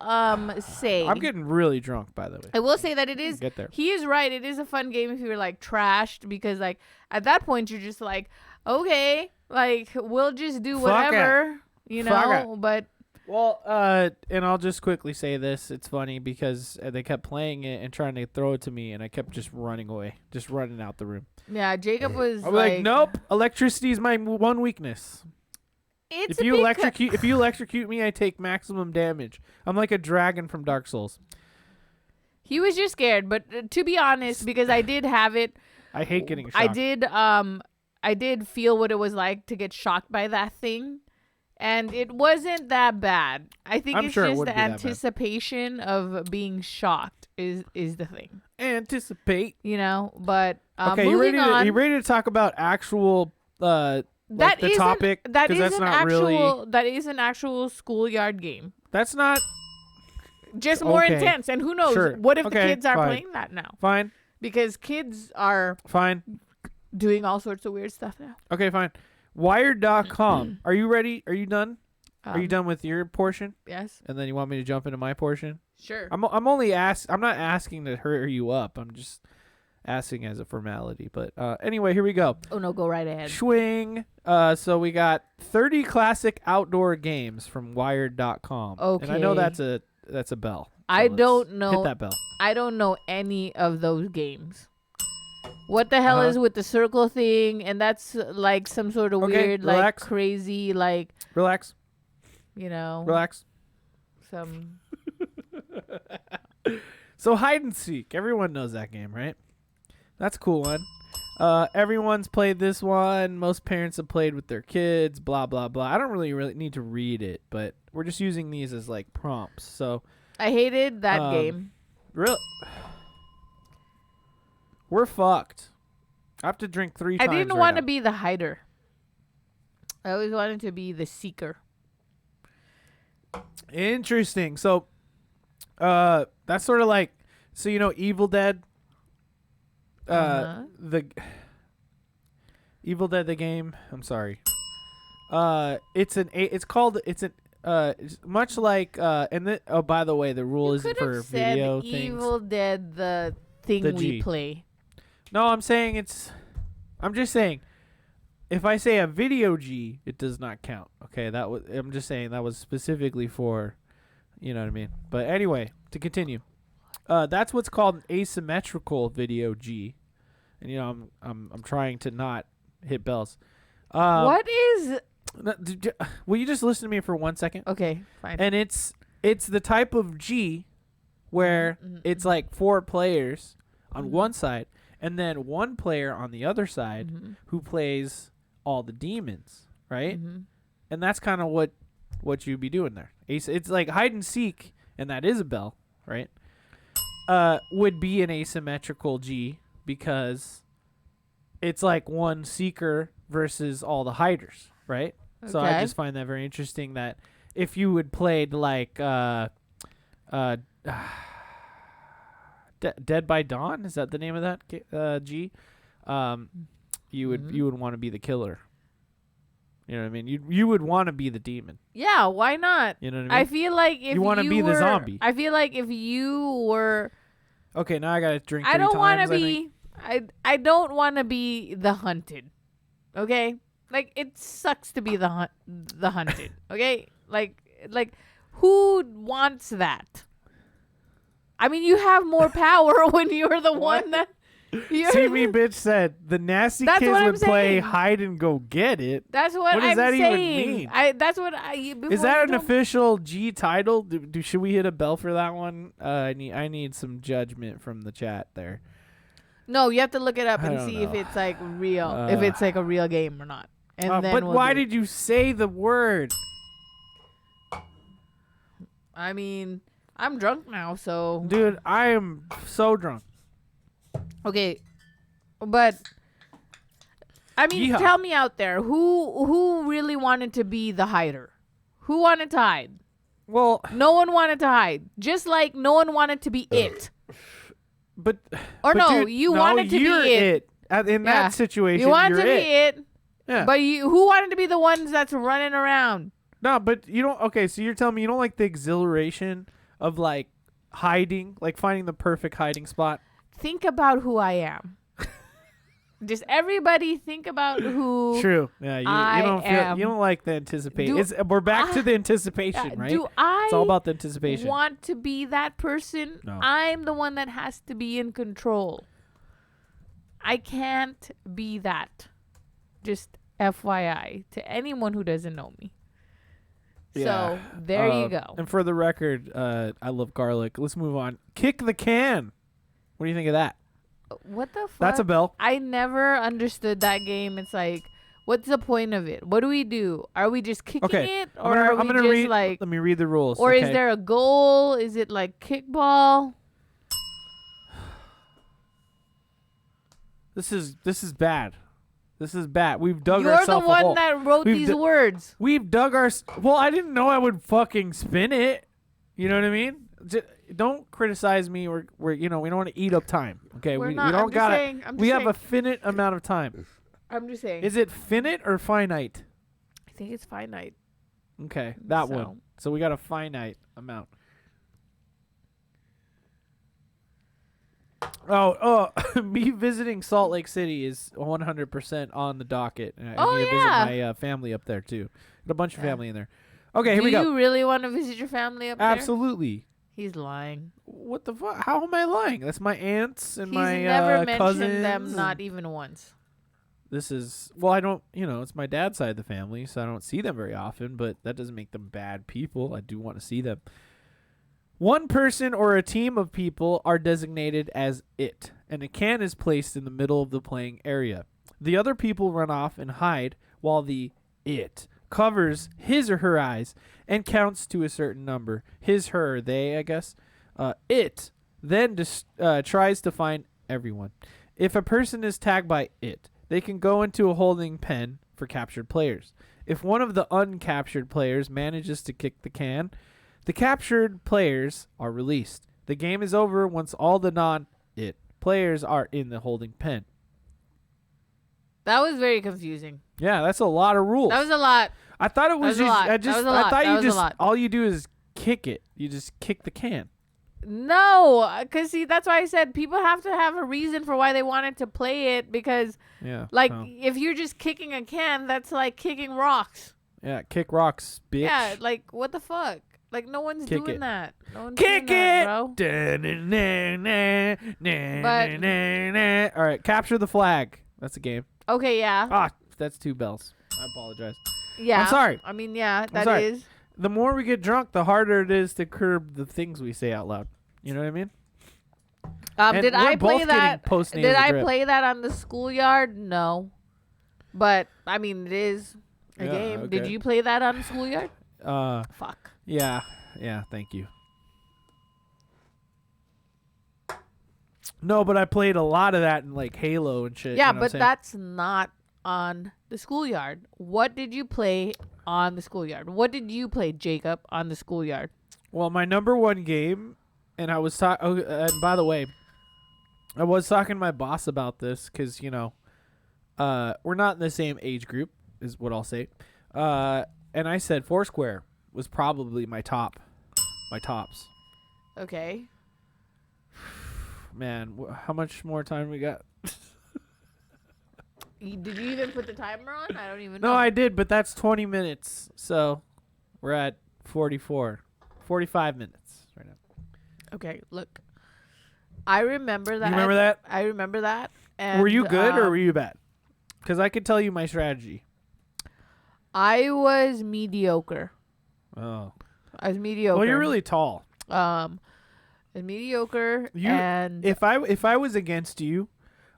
B: say.
C: I'm getting really drunk, by the way.
B: I will say that it is.
C: Get there.
B: He is right. It is a fun game if you're like trashed, because like at that point you're just like, okay, like we'll just do whatever, you know. But
C: well, and I'll just quickly say this. It's funny because they kept playing it and trying to throw it to me, and I kept just running away, just running out the room.
B: Yeah, Jacob was
C: I'm like, nope. Electricity is my one weakness. If you electrocute me, I take maximum damage. I'm like a dragon from Dark Souls.
B: He was just scared, but to be honest, because I did have it.
C: I hate getting shocked.
B: I did feel what it was like to get shocked by that thing, and it wasn't that bad. I think it's just the anticipation of being shocked is the thing.
C: Anticipate,
B: you know. But
C: okay, you ready to talk about actual topic? That is an actual schoolyard game. That's not
B: just more intense. And who knows? What if the kids are playing that now?
C: Fine,
B: because kids are doing all sorts of weird stuff now.
C: Okay, fine. Wired.com. Are you ready? Are you done? Are you done with your portion?
B: Yes.
C: And then you want me to jump into my portion?
B: Sure.
C: I'm only I'm not asking to hurry you up. I'm just asking as a formality. But anyway, here we go.
B: Oh no, go right ahead.
C: Swing. So we got 30 classic outdoor games from Wired.com.
B: Okay.
C: And I know that's a bell. So
B: I don't know.
C: Hit that bell.
B: I don't know any of those games. What the hell is with the circle thing? And that's like some sort of weird,
C: relax.
B: like crazy, like
C: relax.
B: You know,
C: relax.
B: Some.
C: So hide and seek. Everyone knows that game, right? That's a cool one. Everyone's played this one. Most parents have played with their kids. Blah blah blah. I don't really need to read it, but we're just using these as like prompts. So
B: I hated that game.
C: Really. We're fucked. I have to drink 3 times.
B: I didn't want to be the hider. I always wanted to be the seeker.
C: Interesting. So, that's sort of like, so you know, Evil Dead. The Evil Dead the game. I'm sorry. It's much like oh, by the way, the rule isn't for video things.
B: Evil Dead the thing we play.
C: No, I'm just saying, if I say a video G, it does not count. Okay, I'm just saying that was specifically for, you know what I mean. But anyway, to continue, that's what's called an asymmetrical video G, and you know I'm trying to not hit bells.
B: What is?
C: Will you just listen to me for 1 second?
B: Okay, fine.
C: And it's the type of G where it's like 4 players on one side. And then 1 player on the other side who plays all the demons, right? And that's kind of what you'd be doing there. It's like hide and seek, and that is a bell, right? Would be an asymmetrical G because it's like 1 seeker versus all the hiders, right? Okay. So I just find that very interesting that if you would played like Dead by Dawn, is that the name of that G? You would want to be the killer. You know what I mean? You would want to be the demon.
B: Yeah, why not?
C: You know what I mean?
B: I feel like if
C: you want to be the zombie.
B: I feel like if you were.
C: Okay, now I gotta drink.
B: I don't want to be. I don't want to be the hunted. Okay, like it sucks to be the hunted. Okay, like who wants that? I mean, you have more power when you're the one that.
C: See me, bitch said the nasty kids would play hide and go get it.
B: That's what
C: does
B: I'm
C: that
B: saying.
C: even mean?
B: That's what I.
C: Is that an official G title? Should we hit a bell for that one? I need some judgment from the chat there.
B: No, you have to look it up and see if it's like real, if it's like a real game or not. And then
C: but why did you say the word?
B: I mean, I'm drunk now, so.
C: Dude, I am so drunk.
B: Okay, but I mean, tell me out there who really wanted to be the hider? Who wanted to hide?
C: Well,
B: no one wanted to hide. Just like no one wanted to be it.
C: But
B: you wanted to be it.
C: In that situation,
B: you wanted to be it.
C: Yeah.
B: But who wanted to be the ones that's running around?
C: No, but you don't. Okay, so you're telling me you don't like the exhilaration of like hiding, like finding the perfect hiding spot.
B: Think about who I am. Just everybody think about who.
C: True. Yeah. You don't like the anticipation. We're back to the anticipation, right? It's all about the anticipation.
B: Want to be that person?
C: No.
B: I'm the one that has to be in control. I can't be that. Just FYI to anyone who doesn't know me.
C: Yeah.
B: So there you go.
C: And for the record, I love garlic. Let's move on. Kick the can. What do you think of that?
B: What the fuck?
C: That's a bell.
B: I never understood that game. It's like, what's the point of it? What do we do? Are we just kicking it? Or are we just like...
C: Let me read the rules.
B: Or is there a goal? Is it like kickball?
C: This is bad. This is bad. We've dug ourselves a hole.
B: You're the one that wrote these words.
C: We've dug our... Well, I didn't know I would fucking spin it. You know what I mean? Don't criticize me. We don't want to eat up time. Okay, we don't got it. We have a finite amount of time.
B: I'm just saying.
C: Is it finite or finite?
B: I think it's finite.
C: Okay, that one. So we got a finite amount. Oh, me visiting Salt Lake City is 100% on the docket. I need to visit my family up there too. Got a bunch of family in there. Okay, here we go.
B: Do you really want to visit your family up there?
C: Absolutely.
B: He's lying.
C: What the fuck? How am I lying? That's my aunts and my
B: never
C: cousins.
B: mentioned them, not even once.
C: This is, well, I don't, it's my dad's side of the family, so I don't see them very often, but that doesn't make them bad people. I do want to see them. One person or a team of people are designated as it, and a can is placed in the middle of the playing area. The other people run off and hide while the it covers his or her eyes and counts to a certain number. His, her, they, I guess. It then tries to find everyone. If a person is tagged by it, they can go into a holding pen for captured players. If one of the uncaptured players manages to kick the can, the captured players are released. The game is over once all the non-it players are in the holding pen.
B: That was very confusing.
C: Yeah, that's a lot of rules.
B: That was a lot.
C: I thought it was
B: just
C: all you do is kick it. You just kick the can.
B: No, because see, that's why I said people have to have a reason for why they wanted to play it, because if you're just kicking a can, that's like kicking rocks.
C: Yeah, kick rocks, bitch.
B: Yeah, like what the fuck? Like no one's doing that. No one's
C: kick
B: doing
C: it,
B: bro.
C: All right, capture the flag. That's a game.
B: Okay, yeah.
C: Ah, that's 2 bells. I apologize.
B: Yeah.
C: I'm sorry.
B: I mean, yeah, that is.
C: The more we get drunk, the harder it is to curb the things we say out loud. You know what I mean?
B: Did I play that? Did I play that on the schoolyard? No. But I mean, it is a game. Okay. Did you play that on the schoolyard? Fuck.
C: Yeah. Thank you. No, but I played a lot of that in like Halo and shit.
B: Yeah,
C: you know
B: but that's not on the schoolyard. What did you play on the schoolyard? What did you play, Jacob, on the schoolyard?
C: Well, my number one game, and I was talking. And by the way, I was talking to my boss about this because we're not in the same age group, is what I'll say. And I said Foursquare was probably my tops.
B: Okay.
C: Man, how much more time we got?
B: Did you even put the timer on? I don't even know.
C: No, I did, but that's 20 minutes. So we're at 45 minutes right now.
B: Okay, look. I remember that.
C: You remember that?
B: I remember that. And,
C: were you good or were you bad? Because I could tell you my strategy.
B: I was mediocre.
C: Oh.
B: I was mediocre.
C: Well, you're really tall.
B: I was mediocre. And
C: if I was against you,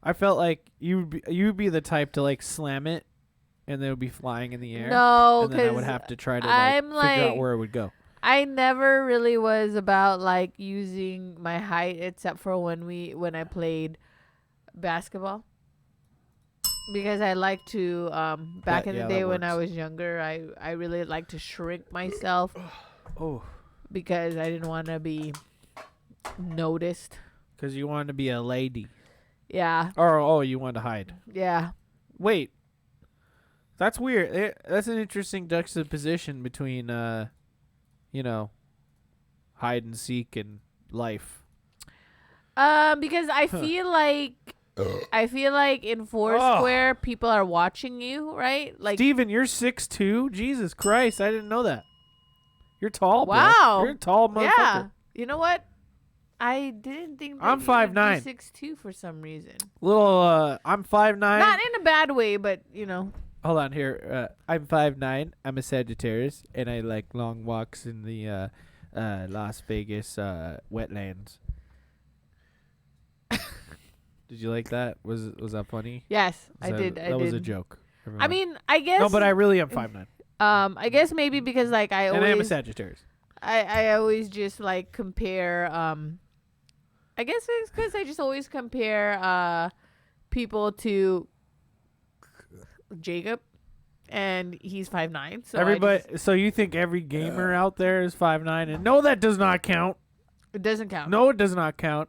C: I felt like you'd be the type to like slam it, and then it would be flying in the air.
B: No,
C: and then I would have to try to figure out where it would go.
B: I never really was about like using my height, except for when I played basketball, because I like to back in the day when I was younger, I really like to shrink myself.
C: Oh.
B: Because I didn't want to be noticed.
C: Because you wanted to be a lady.
B: Yeah.
C: Or you wanted to hide.
B: Yeah.
C: Wait. That's weird. That's an interesting juxtaposition between, you know, hide and seek and life.
B: Because I feel like in Foursquare people are watching you, right? Like
C: Steven, you're 6'2"? Jesus Christ, I didn't know that. You're tall,
B: wow.
C: bro. You're a tall motherfucker.
B: Yeah. You know what? I didn't think that
C: I'm 5'9".
B: 6'2" for some reason.
C: I'm 5'9".
B: Not in a bad way, but you know.
C: Hold on here. I'm 5'9". I'm a Sagittarius, and I like long walks in the Las Vegas wetlands. Did you like that? Was that funny?
B: Yes, I did.
C: That was a joke. Everyone.
B: I mean, I guess.
C: No, but I really am 5'9".
B: I guess maybe because like I
C: am a Sagittarius.
B: I always just like compare. I guess it's because I just always compare people to Jacob, and he's 5'9". So
C: everybody. So you think every gamer out there is 5'9"? And no, that does not count.
B: It doesn't count.
C: No, it does not count.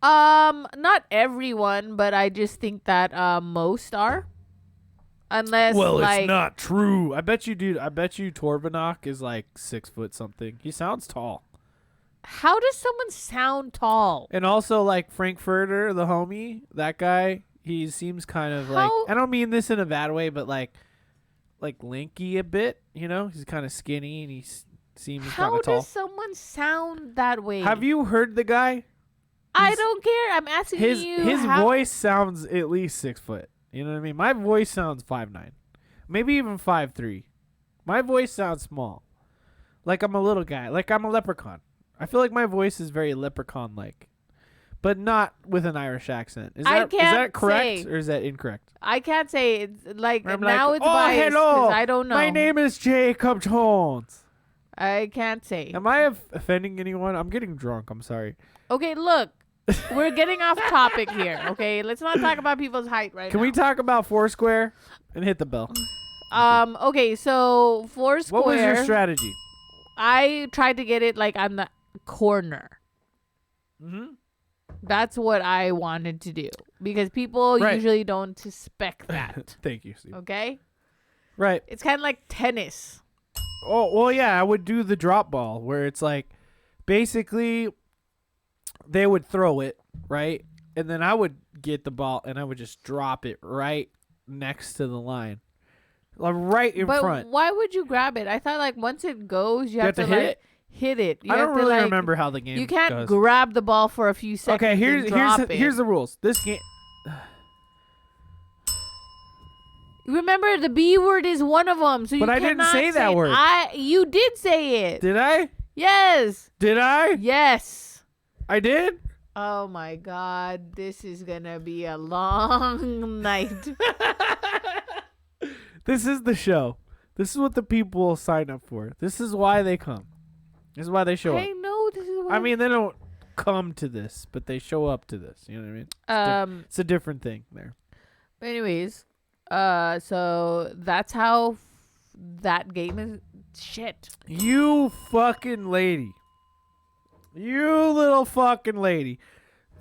B: Not everyone, but I just think that most are. Unless
C: it's not true. I bet you, dude. I bet you Torbanok is like 6 foot something. He sounds tall.
B: How does someone sound tall?
C: And also like Frankfurter, the homie, that guy, he seems kind of like, I don't mean this in a bad way, but like lanky a bit, you know? He's kind of skinny and he seems kind of tall.
B: How does someone sound that way?
C: Have you heard the guy?
B: I don't care. I'm asking you.
C: His voice sounds at least 6 foot. You know what I mean? My voice sounds 5'9", maybe even 5'3". My voice sounds small, like I'm a little guy, like I'm a leprechaun. I feel like my voice is very leprechaun-like, but not with an Irish accent. Is that correct or is that incorrect?
B: I can't say. It's like
C: I'm
B: now
C: like,
B: it's biased because I don't know.
C: My name is Jacob Jones.
B: I can't say.
C: Am I offending anyone? I'm getting drunk. I'm sorry.
B: Okay, look. We're getting off topic here, okay? Let's not talk about people's height right now.
C: Can we talk about Foursquare and hit the bell?
B: Okay, so Foursquare.
C: What was your strategy?
B: I tried to get it like on the corner.
C: Mm-hmm.
B: That's what I wanted to do because people usually don't suspect that.
C: Thank you, Steve.
B: Okay?
C: Right.
B: It's kind of like tennis.
C: Oh, well, yeah, I would do the drop ball where it's like basically they would throw it, right? And then I would get the ball and I would just drop it right next to the line. Like right in front.
B: But why would you grab it? I thought like once it goes, you have to hit it.
C: I don't really remember how the game goes.
B: You can't grab the ball for a few seconds.
C: Okay, here's the rules. This game.
B: Remember, the B word is one of them. So
C: but I didn't say that word.
B: You did say it.
C: Did I?
B: Yes.
C: Did I?
B: Yes.
C: I did?
B: Oh my God. This is going to be a long night.
C: This is the show. This is what the people sign up for. This is why they come. This is why they show up.
B: I know this is why.
C: I mean, they don't come to this, but they show up to this. You know what I mean? It's a different thing there.
B: But anyways, so that's how that game is. Shit.
C: You fucking lady. You little fucking lady.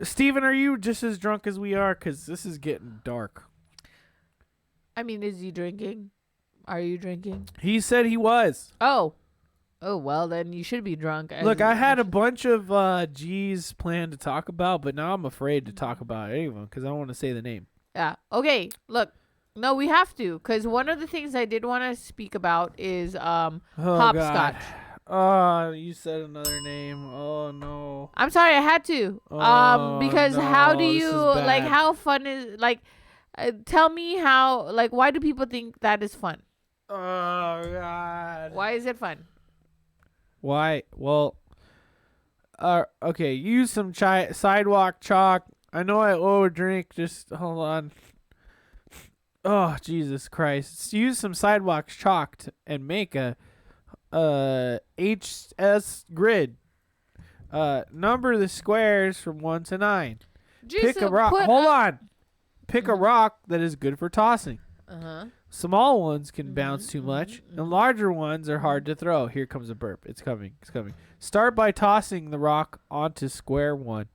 C: Steven, are you just as drunk as we are? Because this is getting dark.
B: I mean, is he drinking? Are you drinking?
C: He said he was.
B: Oh, well, then you should be drunk.
C: Look, I had a bunch of G's planned to talk about, but now I'm afraid to talk about anyone because I don't want to say the name.
B: Yeah. Okay, look. No, we have to, because one of the things I did want to speak about is hopscotch.
C: Oh, you said another name. Oh, no.
B: I'm sorry, I had to. Because
C: no,
B: how do you, like, how fun is, like, tell me how, like, why do people think that is fun?
C: Oh, God.
B: Why is it fun?
C: Why? Well, okay, use some sidewalk chalk. I know I owe a drink. Just hold on. Oh, Jesus Christ. Use some sidewalk chalk and make a HS grid. Number the squares from 1 to 9. Pick a rock. Hold on. Pick a rock that is good for tossing. Small ones can bounce too much, and larger ones are hard to throw. Here comes a burp. It's coming. It's coming. Start by tossing the rock onto square 1.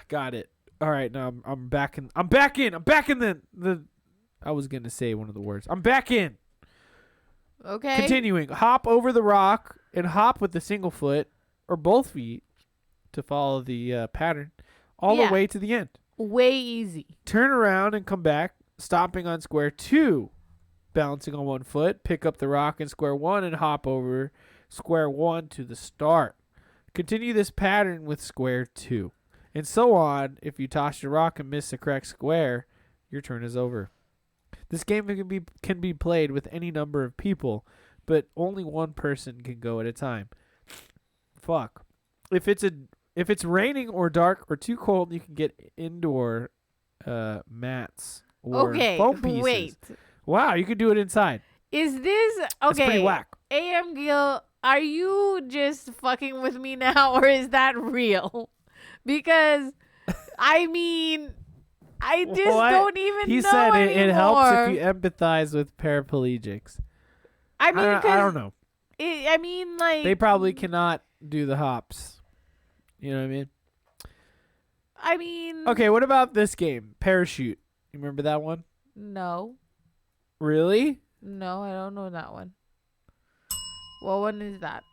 C: Got it. All right, now I'm back in. I'm back in the. I was gonna say one of the words. I'm back in.
B: Okay.
C: Continuing, hop over the rock and hop with the single foot or both feet to follow the pattern all the way to the end.
B: Way easy.
C: Turn around and come back, stopping on square 2, balancing on one foot. Pick up the rock in square 1 and hop over square 1 to the start. Continue this pattern with square 2. And so on. If you toss your rock and miss the correct square, your turn is over. This game can be played with any number of people, but only one person can go at a time. Fuck. If it's raining or dark or too cold, you can get indoor mats or foam pieces.
B: Wait.
C: Wow, you can do it inside.
B: Is this okay?
C: It's pretty whack.
B: AM Gil, are you just fucking with me now, or is that real? Because I mean, I just don't even
C: he
B: know
C: said
B: anymore.
C: It helps if you empathize with paraplegics.
B: I mean,
C: I don't know.
B: I mean, like,
C: they probably cannot do the hops. You know what I mean?
B: I mean,
C: okay, what about this game, Parachute? You remember that one?
B: No.
C: Really?
B: No, I don't know that one. What one is that?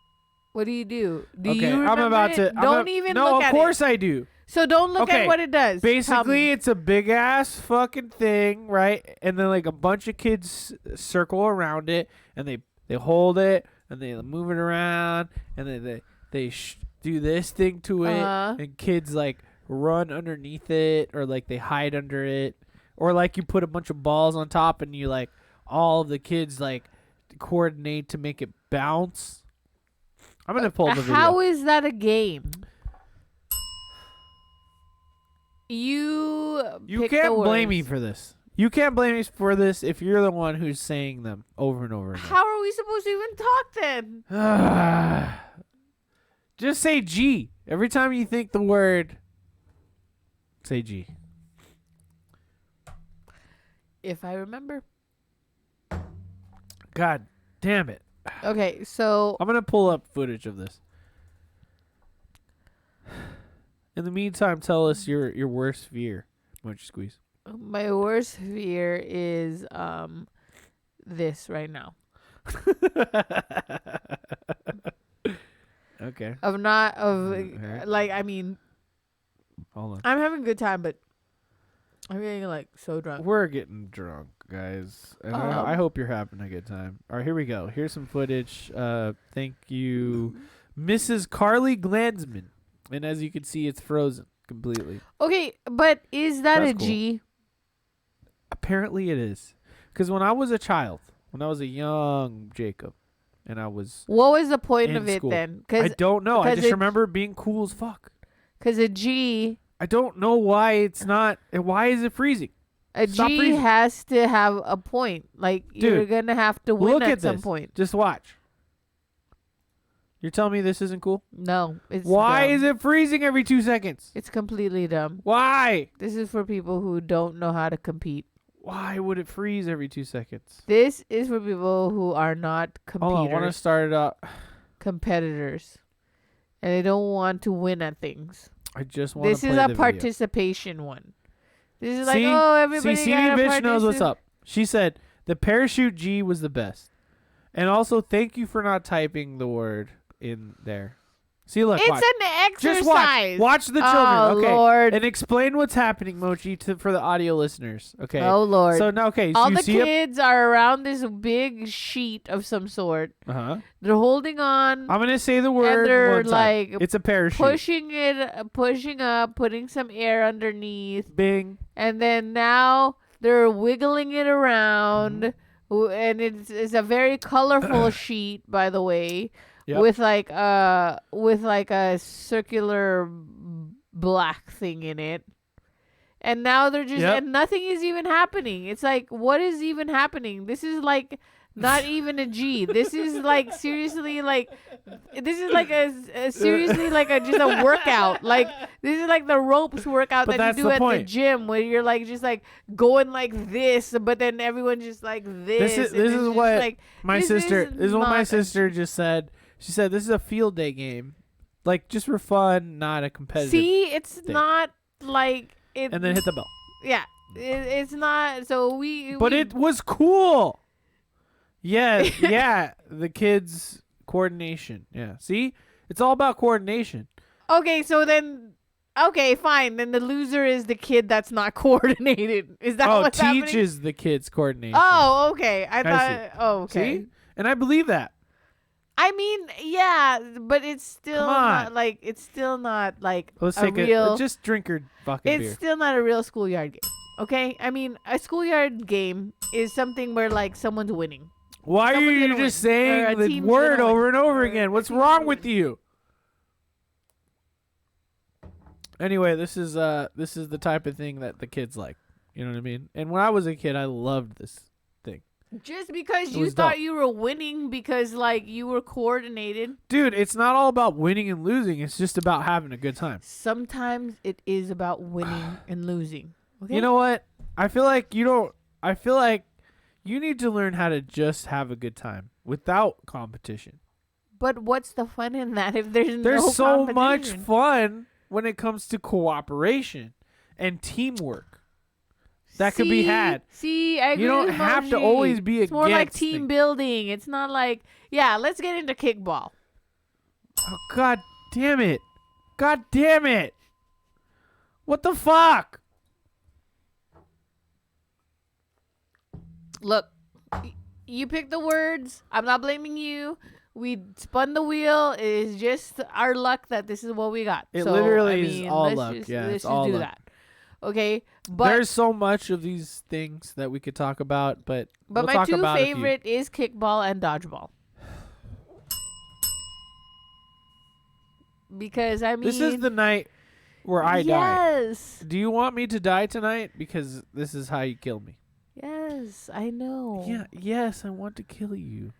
B: What do you do? Do
C: okay,
B: you remember
C: I'm about
B: it?
C: to.
B: Don't even
C: no,
B: look at it.
C: of course I do.
B: So don't look at what it does.
C: Basically, it's a big ass fucking thing, right? And then like a bunch of kids circle around it, and they hold it, and they move it around, and then they do this thing to it, and kids like run underneath it, or like they hide under it, or like you put a bunch of balls on top, and you like all of the kids like coordinate to make it bounce. I'm gonna pull the video.
B: How is that a game? You
C: can't blame me for this. You can't blame me for this if you're the one who's saying them over and over again.
B: How are we supposed to even talk then?
C: Just say G. Every time you think the word, say G.
B: If I remember.
C: God damn it.
B: Okay, so
C: I'm going to pull up footage of this. In the meantime, tell us your worst fear, Mochi Squeeze.
B: My worst fear is this right now.
C: Okay.
B: Like, I mean,
C: hold on.
B: I'm having a good time, but I'm getting like so drunk.
C: We're getting drunk, guys. And I hope you're having a good time. All right, here we go. Here's some footage. Thank you, Mrs. Carly Glanzman. And as you can see, it's frozen completely.
B: Okay, but is that
C: That's
B: a G?
C: cool. Apparently it is. Because when I was a child, when I was a young Jacob, and I was
B: what was the point of
C: school,
B: it then?
C: I don't know. I just remember being cool as fuck.
B: Because a G...
C: I don't know why it's not... Why is it freezing?
B: Stop G freezing. Has to have a point. Like, dude, you're going to have to win at some point.
C: Just watch. You're telling me this isn't cool?
B: No. It's
C: why
B: dumb.
C: is it freezing every 2 seconds?
B: It's completely dumb.
C: Why?
B: This is for people who don't know how to compete.
C: Why would it freeze every 2 seconds?
B: This is for people who are not competitors.
C: Hold on, I want to start it up.
B: Competitors. And they don't want to win at things.
C: I just want to play the
B: This is
C: video.
B: a participation one. This is
C: see,
B: like, oh, everybody
C: see,
B: got
C: bitch knows what's up. She said, the parachute G was the best. And also, thank you for not typing the word in there. See, look,
B: it's
C: watch.
B: an exercise.
C: Just watch the children.
B: Oh,
C: okay,
B: Lord.
C: And explain what's happening, Mochi, for the audio listeners. Okay.
B: Oh, Lord.
C: So now, okay,
B: all
C: so
B: the kids are around this big sheet of some sort. They're holding on.
C: I'm gonna say the word.
B: And they're
C: one time.
B: like,
C: it's a parachute.
B: pushing up, putting some air underneath.
C: Bing.
B: And then now they're wiggling it around, and it's a very colorful sheet, by the way. Yep. With like a circular black thing in it. And now they're just and nothing is even happening. It's like, what is even happening? This is like not even a G. This is like seriously like this is like a seriously like just a workout. Like this is like the ropes workout that you do at the gym where you're like just like going like this, but then everyone's just like this.
C: This is what
B: like,
C: my sister. This is what my sister just said. She said this is a field day game, like just for fun, not a competitive.
B: See, it's
C: thing.
B: not like
C: and then hit the bell.
B: Yeah, it's not. So
C: But it was cool. Yeah, yeah. The kids' coordination. Yeah. See, it's all about coordination.
B: Okay, so then. Okay, fine. Then the loser is the kid that's not coordinated. Is that what's happening?
C: Teaches the kids coordination.
B: Oh, okay. I thought.
C: see.
B: Oh, okay.
C: See? And I believe that.
B: I mean, yeah, but it's still not like
C: Let's
B: a
C: take
B: real.
C: just drink your fucking
B: It's
C: beer.
B: still not a real schoolyard game. Okay, I mean, a schoolyard game is something where like someone's winning.
C: Why are you just saying the word over and over again? What's wrong with you? Anyway, this is the type of thing that the kids like. You know what I mean? And when I was a kid, I loved this thing.
B: Just because you thought you were winning because like you were coordinated.
C: Dude, it's not all about winning and losing. It's just about having a good time.
B: Sometimes it is about winning and losing. Okay?
C: You know what? I feel like you need to learn how to just have a good time without competition.
B: But what's the fun in that if there's
C: so
B: so
C: much fun when it comes to cooperation and teamwork that could be had.
B: See, I agree.
C: You don't have to always be
B: It's more like team building. It's not like, yeah, let's get into kickball.
C: Oh, God damn it. God damn it. What the fuck?
B: Look, you pick the words. I'm not blaming you. We spun the wheel. It is just our luck that this is what we got.
C: It literally is all luck.
B: Let's
C: It's
B: just
C: all
B: do
C: luck.
B: that. Okay, but
C: there's so much of these things that we could talk about, but we'll
B: my
C: talk
B: two
C: about
B: favorite is kickball and dodgeball. Because I mean,
C: this is the night where I die.
B: Yes.
C: Do you want me to die tonight? Because this is how you kill me.
B: Yes, I know.
C: Yeah. Yes, I want to kill you.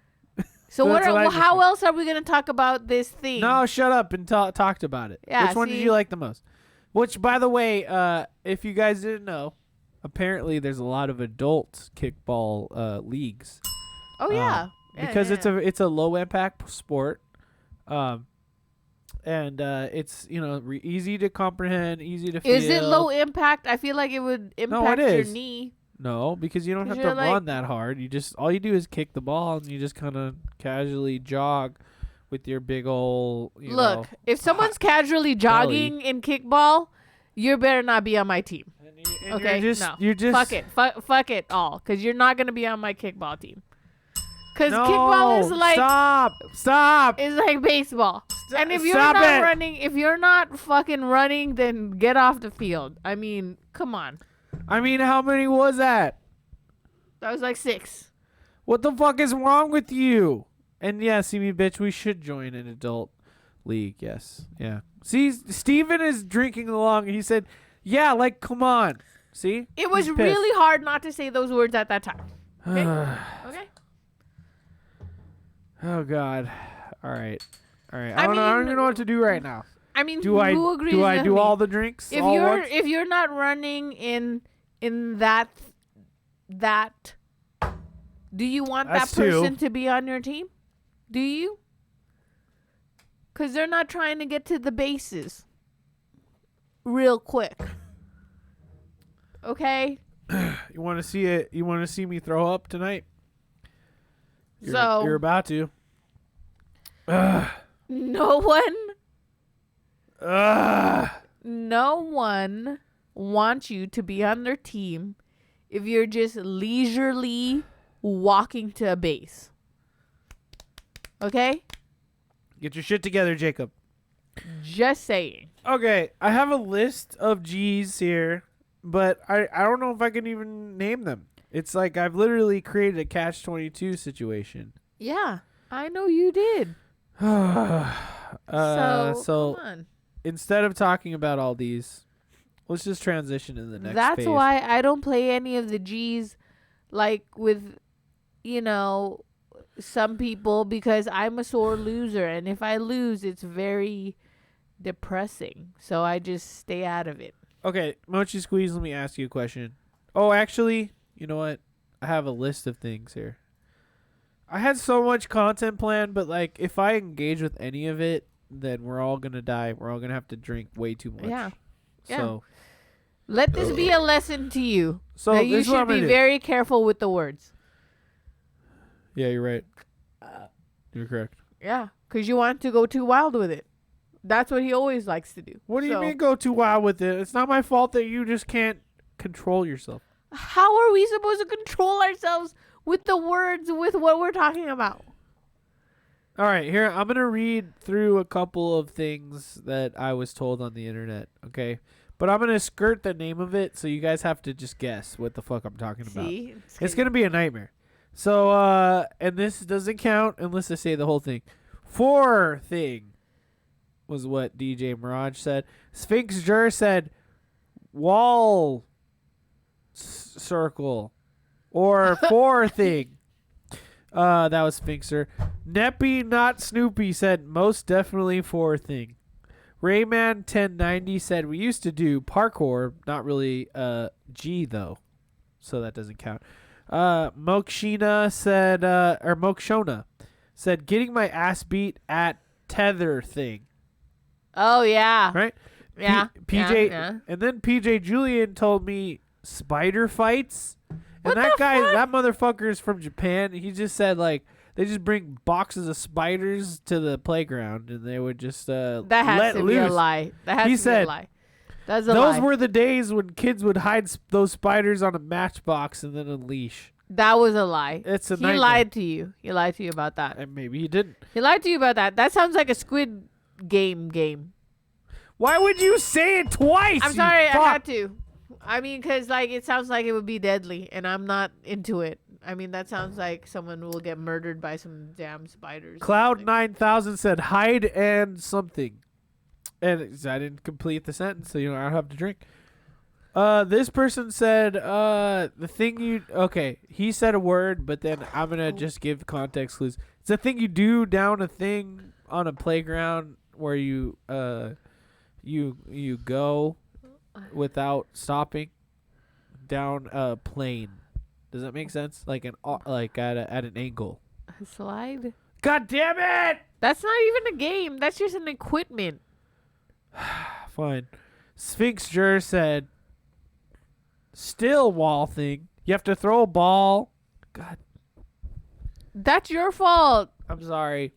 B: So
C: That's
B: how else are we gonna talk about this thing?
C: No, shut up and talked about it.
B: Yeah,
C: Which one did you like the most? Which, by the way, if you guys didn't know, apparently there's a lot of adult kickball leagues.
B: Oh yeah.
C: Because it's a low impact sport, and it's easy to comprehend, easy to feel.
B: Is it low impact? I feel like it would impact your knee.
C: No, because you don't have to run that hard. All you do is kick the ball, and you just kind of casually jog with your big old.
B: Look, if someone's casually jogging in kickball, you better not be on my team.
C: And
B: okay,
C: you're just
B: fuck it, fuck it all, because you're not gonna be on my kickball team. Because
C: no,
B: kickball is like
C: stop.
B: It's like baseball. And if you're
C: stop
B: not
C: it.
B: running, if you're not fucking running, then get off the field. I mean, come on.
C: I mean, how many was that?
B: That was like 6.
C: What the fuck is wrong with you? And yeah, see me, bitch. We should join an adult league. Yes, yeah. See, Steven is drinking along, and he said, "Yeah, like, come on." See,
B: it was really hard not to say those words at that time. Okay. Okay.
C: Oh God. All right. I don't even know what to do right now.
B: I mean,
C: do I do all the drinks?
B: If you're not running in that, do you want
C: That's
B: that person to be on your team? Do you? Because they're not trying to get to the bases real quick. Okay.
C: You want to see it? You want to see me throw up tonight? You're about to.
B: No one wants you to be on their team if you're just leisurely walking to a base. Okay?
C: Get your shit together, Jacob.
B: Just saying.
C: Okay, I have a list of G's here, but I don't know if I can even name them. It's like I've literally created a catch-22 situation.
B: Yeah, I know you did.
C: So
B: come on.
C: Instead of talking about all these, let's just transition to the next
B: That's
C: phase.
B: why I don't play any of the G's like with, some people, because I'm a sore loser. And if I lose, it's very depressing. So I just stay out of it.
C: Okay, Mochi Squeeze, let me ask you a question. Oh, actually, you know what? I have a list of things here. I had so much content planned, but like if I engage with any of it, then we're all going to die. We're all going to have to drink way too much.
B: Yeah.
C: So
B: Let this be a lesson to you.
C: So
B: that you
C: this is what
B: should
C: I'm gonna
B: be
C: do.
B: very careful with the words.
C: Yeah, you're right. You're correct.
B: Yeah, because you want to go too wild with it. That's what he always likes to do.
C: What do you mean go too wild with it? It's not my fault that you just can't control yourself.
B: How are we supposed to control ourselves with the words, with what we're talking about?
C: All right, here, I'm going to read through a couple of things that I was told on the internet, okay? But I'm going to skirt the name of it, so you guys have to just guess what the fuck I'm talking about. It's going to be a nightmare. So, and this doesn't count unless I say the whole thing. 4 thing was what DJ Mirage said. Sphinx Jur said wall circle or 4 thing. That was Sphinxer. Neppy Not Snoopy said most definitely 4 thing. Rayman 1090 said we used to do parkour, not really G though, so that doesn't count. Mokshina said or Mokshona said getting my ass beat at tether thing.
B: Oh yeah.
C: Right?
B: Yeah.
C: PJ
B: yeah.
C: And then PJ Julian told me spider fights.
B: What
C: And that
B: the
C: guy,
B: fuck?
C: that motherfucker is from Japan. He just said like they just bring boxes of spiders to the playground and they would just
B: That
C: let
B: has to
C: loose.
B: be a lie. That has
C: He
B: to
C: said,
B: be a lie. That's a lie.
C: Those were the days when kids would hide those spiders on a matchbox and then unleash.
B: That was a lie.
C: It's a
B: He
C: nightmare.
B: lied to you. He lied to you about that.
C: And maybe he didn't.
B: He lied to you about that. That sounds like a Squid game.
C: Why would you say it twice?
B: I'm
C: you
B: sorry,
C: fuck?
B: I had to. I mean, because like it sounds like it would be deadly, and I'm not into it. I mean, that sounds like someone will get murdered by some damn spiders. or
C: Cloud
B: something.
C: 9000 said hide and something. And I didn't complete the sentence, so you know I don't have to drink. This person said the thing you okay, he said a word, but then I'm gonna just give context clues. It's the thing you do down a thing on a playground where you go without stopping down a plane. Does that make sense? Like at an angle.
B: A slide?
C: God damn it!
B: That's not even a game. That's just an equipment.
C: Fine. Sphinx Jur said still wall thing. You have to throw a ball. God,
B: That's your fault.
C: I'm sorry.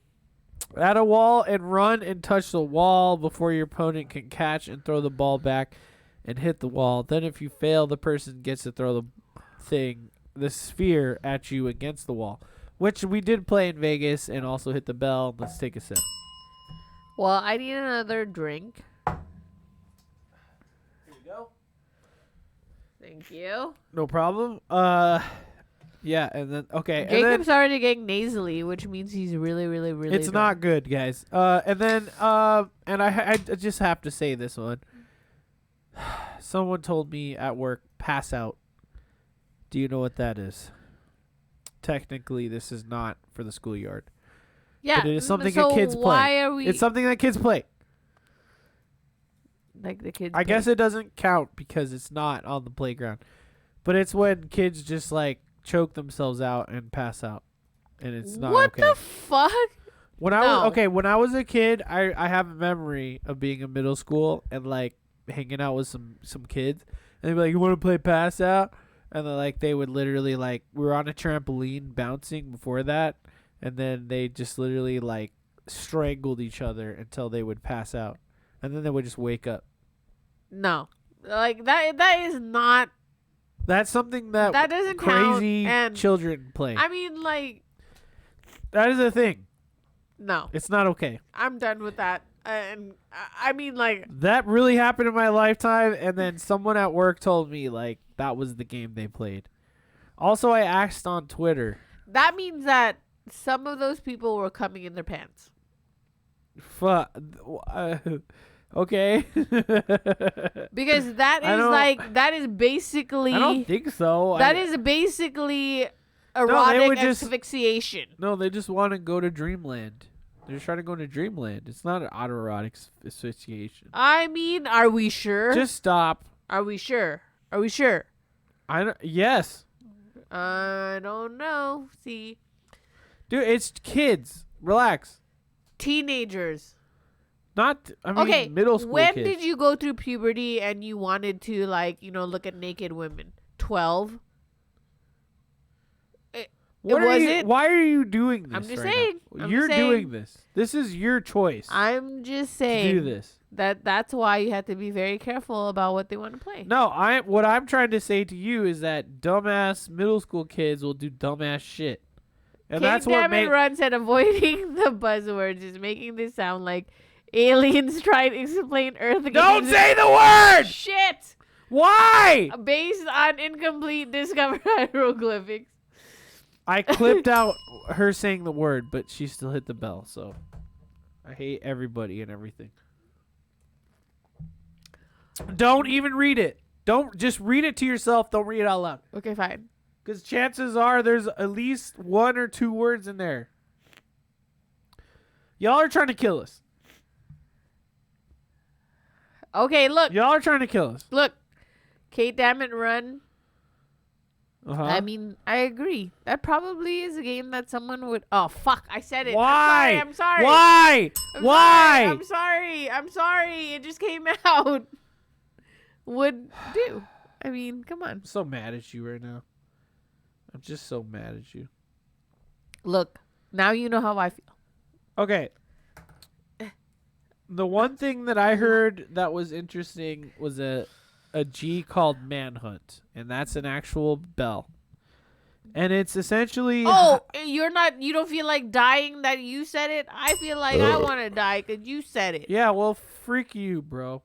C: At a wall and run and touch the wall before your opponent can catch and throw the ball back and hit the wall. Then if you fail, the person gets to throw the sphere at you against the wall, which we did play in Vegas and also hit the bell. Let's take a sip.
B: Well, I need another drink.
C: Here you go.
B: Thank you.
C: No problem. Yeah, and then okay.
B: Jacob's already getting nasally, which means he's really, really, really.
C: It's not good, guys. And then and I just have to say this one. Someone told me at work, pass out. Do you know what that is? Technically, this is not for the schoolyard.
B: Yeah,
C: But it is something
B: so
C: that kids play.
B: Why are we?
C: It's something that kids play.
B: Like the kids.
C: I guess it doesn't count because it's not on the playground. But it's when kids just like choke themselves out and pass out. And it's not
B: What
C: okay.
B: the fuck?
C: When I was a kid, I have a memory of being in middle school and like hanging out with some kids, and they'd be like, "You want to play pass out?" And then like they would literally like we were on a trampoline bouncing before that, and then they just literally like strangled each other until they would pass out, and then they would just wake up.
B: No, like that is not.
C: That's something that
B: doesn't count.
C: crazy
B: And
C: children play.
B: I mean, like,
C: That is a thing.
B: no,
C: It's not okay.
B: I'm done with that. And I mean, like,
C: That really happened in my lifetime, and then someone at work told me like that was the game they played. Also, I asked on Twitter.
B: that means that some of those people were coming in their pants.
C: Okay.
B: Because that is basically.
C: I don't think so.
B: That is basically erotic
C: just-
B: asphyxiation.
C: No, they just want to go to Dreamland. They're just trying to go to Dreamland. It's not an autoerotic asphyxiation.
B: I mean, are we sure?
C: Just stop.
B: Are we sure? Are we sure?
C: Yes.
B: I don't know. See,
C: Dude, it's kids. Relax.
B: teenagers. Okay,
C: middle school
B: when
C: kids.
B: did you go through puberty and you wanted to, like, look at naked women? 12?
C: Why are you doing this?
B: I'm just
C: right
B: saying.
C: now?
B: I'm
C: You're
B: just saying.
C: doing this. This is your choice.
B: I'm just saying.
C: To do this.
B: That's why you have to be very careful about what they want to play.
C: No, what I'm trying to say to you is that dumbass middle school kids will do dumbass shit. And that's what
B: Run said avoiding the buzzwords is making this sound like aliens trying to explain Earth.
C: Don't say the word!
B: Shit!
C: Why?
B: Based on incomplete discovered hieroglyphics.
C: I clipped out her saying the word, but she still hit the bell, so I hate everybody and everything. Don't even read it. Don't just read it to yourself. Don't read it out loud.
B: Okay, fine.
C: Because chances are there's at least 1 or 2 words in there. Y'all are trying to kill us.
B: Okay, look.
C: Y'all are trying to kill us.
B: Look. Kate Dammit Run.
C: Uh-huh.
B: I mean, I agree. That probably is a game that someone would... Oh, fuck. I said it.
C: Why?
B: I'm sorry.
C: Why? Why?
B: I'm sorry. It just came out. Would do. I mean, come on.
C: I'm so mad at you right now. I'm just so mad at you.
B: Look, now you know how I feel.
C: Okay. The one thing that I heard that was interesting was a G called Manhunt, and that's an actual bell. And it's essentially...
B: Oh, you don't feel like dying that you said it? I feel like I want to die because you said it.
C: Yeah, well, freak you, bro.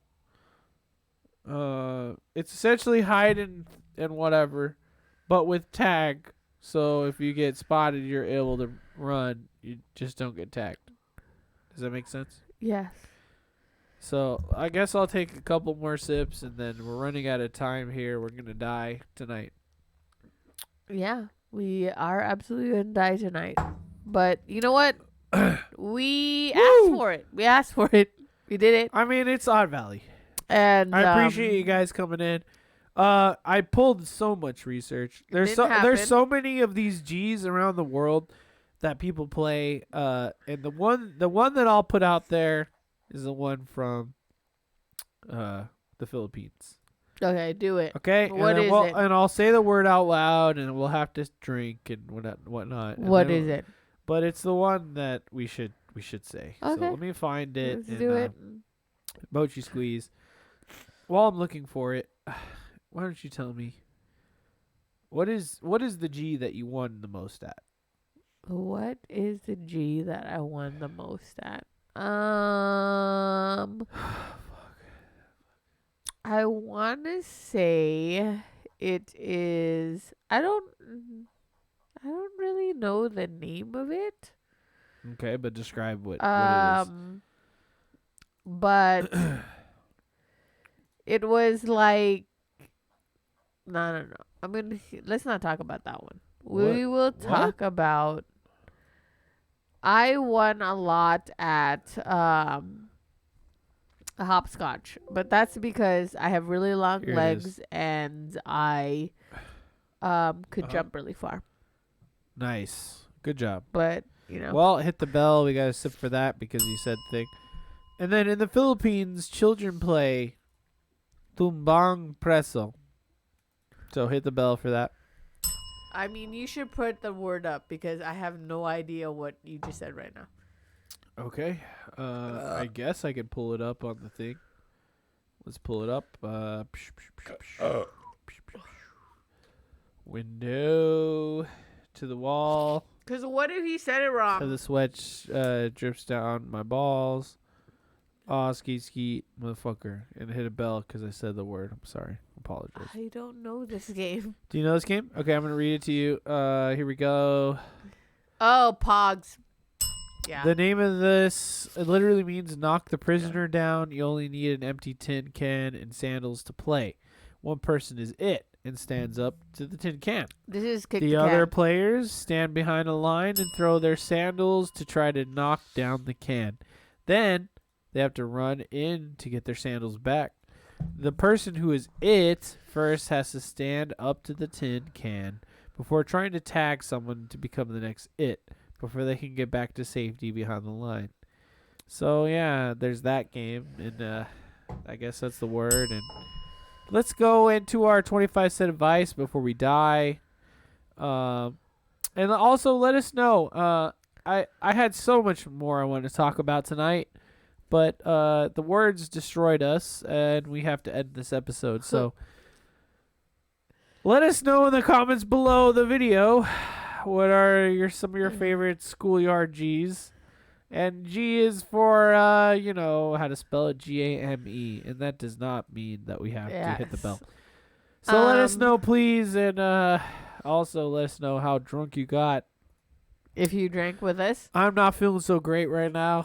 C: It's essentially hide and whatever, but with tag. So if you get spotted, you're able to run. You just don't get tagged. Does that make sense?
B: Yes.
C: So I guess I'll take a couple more sips, and then we're running out of time here. We're gonna die tonight.
B: Yeah, we are absolutely gonna die tonight. But you know what? We asked for it. We asked for it. We did it.
C: I mean, it's Odd Valley.
B: And
C: I appreciate you guys coming in. I pulled so much research. There's so many of these G's around the world that people play. And the one that I'll put out there is the one from the Philippines.
B: Okay, do it.
C: Okay,
B: What is it?
C: And I'll say the word out loud, and we'll have to drink and whatnot.
B: What is it?
C: But it's the one that we should say.
B: Okay.
C: So let me find it.
B: Let's do it.
C: Mochi Squeeze. While I'm looking for it, why don't you tell me what is the G that you won the most at?
B: What is the G that I won the most at? I want to say it is. I don't really know the name of it.
C: Okay, but describe what it is.
B: But it was like no. Let's not talk about that one. We will talk about. I won a lot at hopscotch, but that's because I have really long legs and I could jump really far.
C: Nice, good job.
B: But
C: well, hit the bell. We got to sip for that because you said thing. And then in the Philippines, children play tumbang preso. So hit the bell for that.
B: I mean, you should put the word up because I have no idea what you just said right now.
C: Okay. I guess I could pull it up on the thing. Let's pull it up. Window to the wall.
B: Because what if he said it wrong?
C: So the sweat drips down my balls. Aw, ski, motherfucker. And hit a bell because I said the word. I'm sorry. Apologize.
B: I don't know this game.
C: Do you know this game? Okay, I'm going to read it to you. Here we go.
B: Oh, Pogs. Yeah.
C: The name of this, it literally means knock the prisoner down. You only need an empty tin can and sandals to play. One person is it and stands up to the tin can.
B: This is kick
C: the other players stand behind a line and throw their sandals to try to knock down the can. Then they have to run in to get their sandals back. The person who is it first has to stand up to the tin can before trying to tag someone to become the next it before they can get back to safety behind the line. So yeah, there's that game, and I guess that's the word. And let's go into our 25-cent advice before we die. And also let us know. I had so much more I wanted to talk about tonight, but the words destroyed us, and we have to end this episode. So let us know in the comments below the video what are some of your favorite schoolyard G's. And G is for, you know, how to spell it, GAME. And that does not mean that we have to hit the bell. So let us know, please. And also let us know how drunk you got.
B: If you drank with us.
C: I'm not feeling so great right now.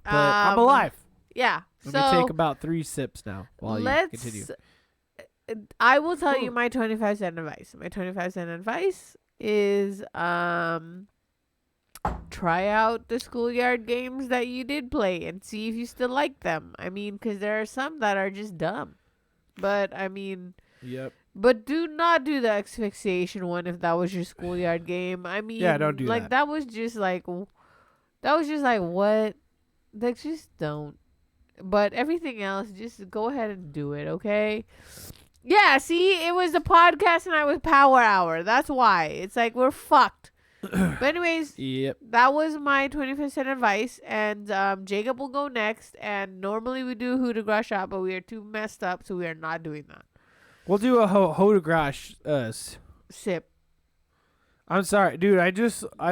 C: But I'm alive.
B: Yeah.
C: Let me take about 3 sips now while you continue.
B: I will tell you my 25-cent advice. My 25-cent advice is try out the schoolyard games that you did play and see if you still like them. I mean, because there are some that are just dumb. But, I mean...
C: Yep.
B: But do not do the asphyxiation one if that was your schoolyard game. I mean... Yeah, don't do that. That was just like... That was just like, what? Like, just don't. But everything else, just go ahead and do it, okay? Yeah, see? It was the podcast and I was power hour. That's why. It's like, we're fucked. But anyways, that was my 25-cent advice, and Jacob will go next. And normally we do Coup de Grace shot, but we are too messed up, so we are not doing that.
C: We'll do a Coup de Grace
B: sip.
C: I'm sorry, dude. I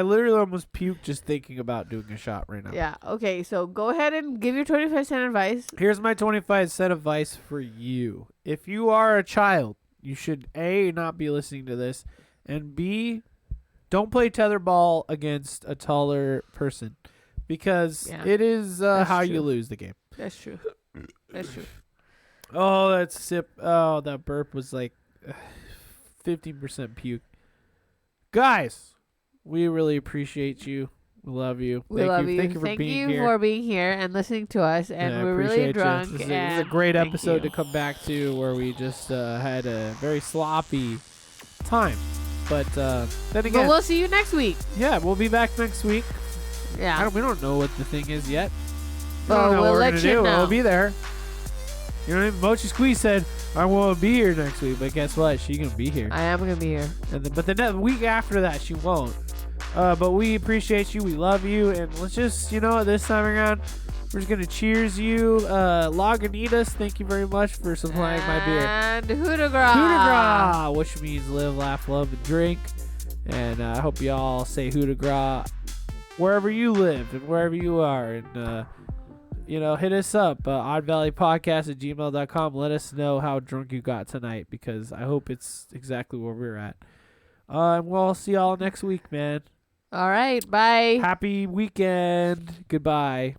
C: literally almost puked just thinking about doing a shot right now.
B: Yeah. Okay. So go ahead and give your 25-cent advice.
C: Here's my 25-cent advice for you. If you are a child, you should A, not be listening to this, and B, don't play tetherball against a taller person, because it is how you lose the game.
B: That's true. That's true.
C: Oh, that sip. Oh, that burp was like 15% puke. Guys, we really appreciate you. We love you.
B: We love you. Thank you for being here and listening to us. And we're really drunk.
C: This is a great episode to come back to, where we just had a very sloppy time. But then again,
B: but we'll see you next week.
C: Yeah, we'll be back next week.
B: Yeah,
C: we don't know what the thing is yet.
B: We'll let you know.
C: We'll be there. You know what I mean? Mochi Squeeze said, I won't be here next week, but guess what? She's going to be here.
B: I am going to be here.
C: But the week after that, she won't. But we appreciate you. We love you. And let's just, this time around, we're just going to cheers you. Lagunitas, thank you very much for supplying my beer.
B: And Coup de Grace.
C: Which means live, laugh, love, and drink. And I hope you all say Coup de Grace wherever you live and wherever you are. And, hit us up, oddvalleypodcast@gmail.com. Let us know how drunk you got tonight, because I hope it's exactly where we're at. And we'll see y'all next week, man.
B: All right, bye.
C: Happy weekend. Goodbye.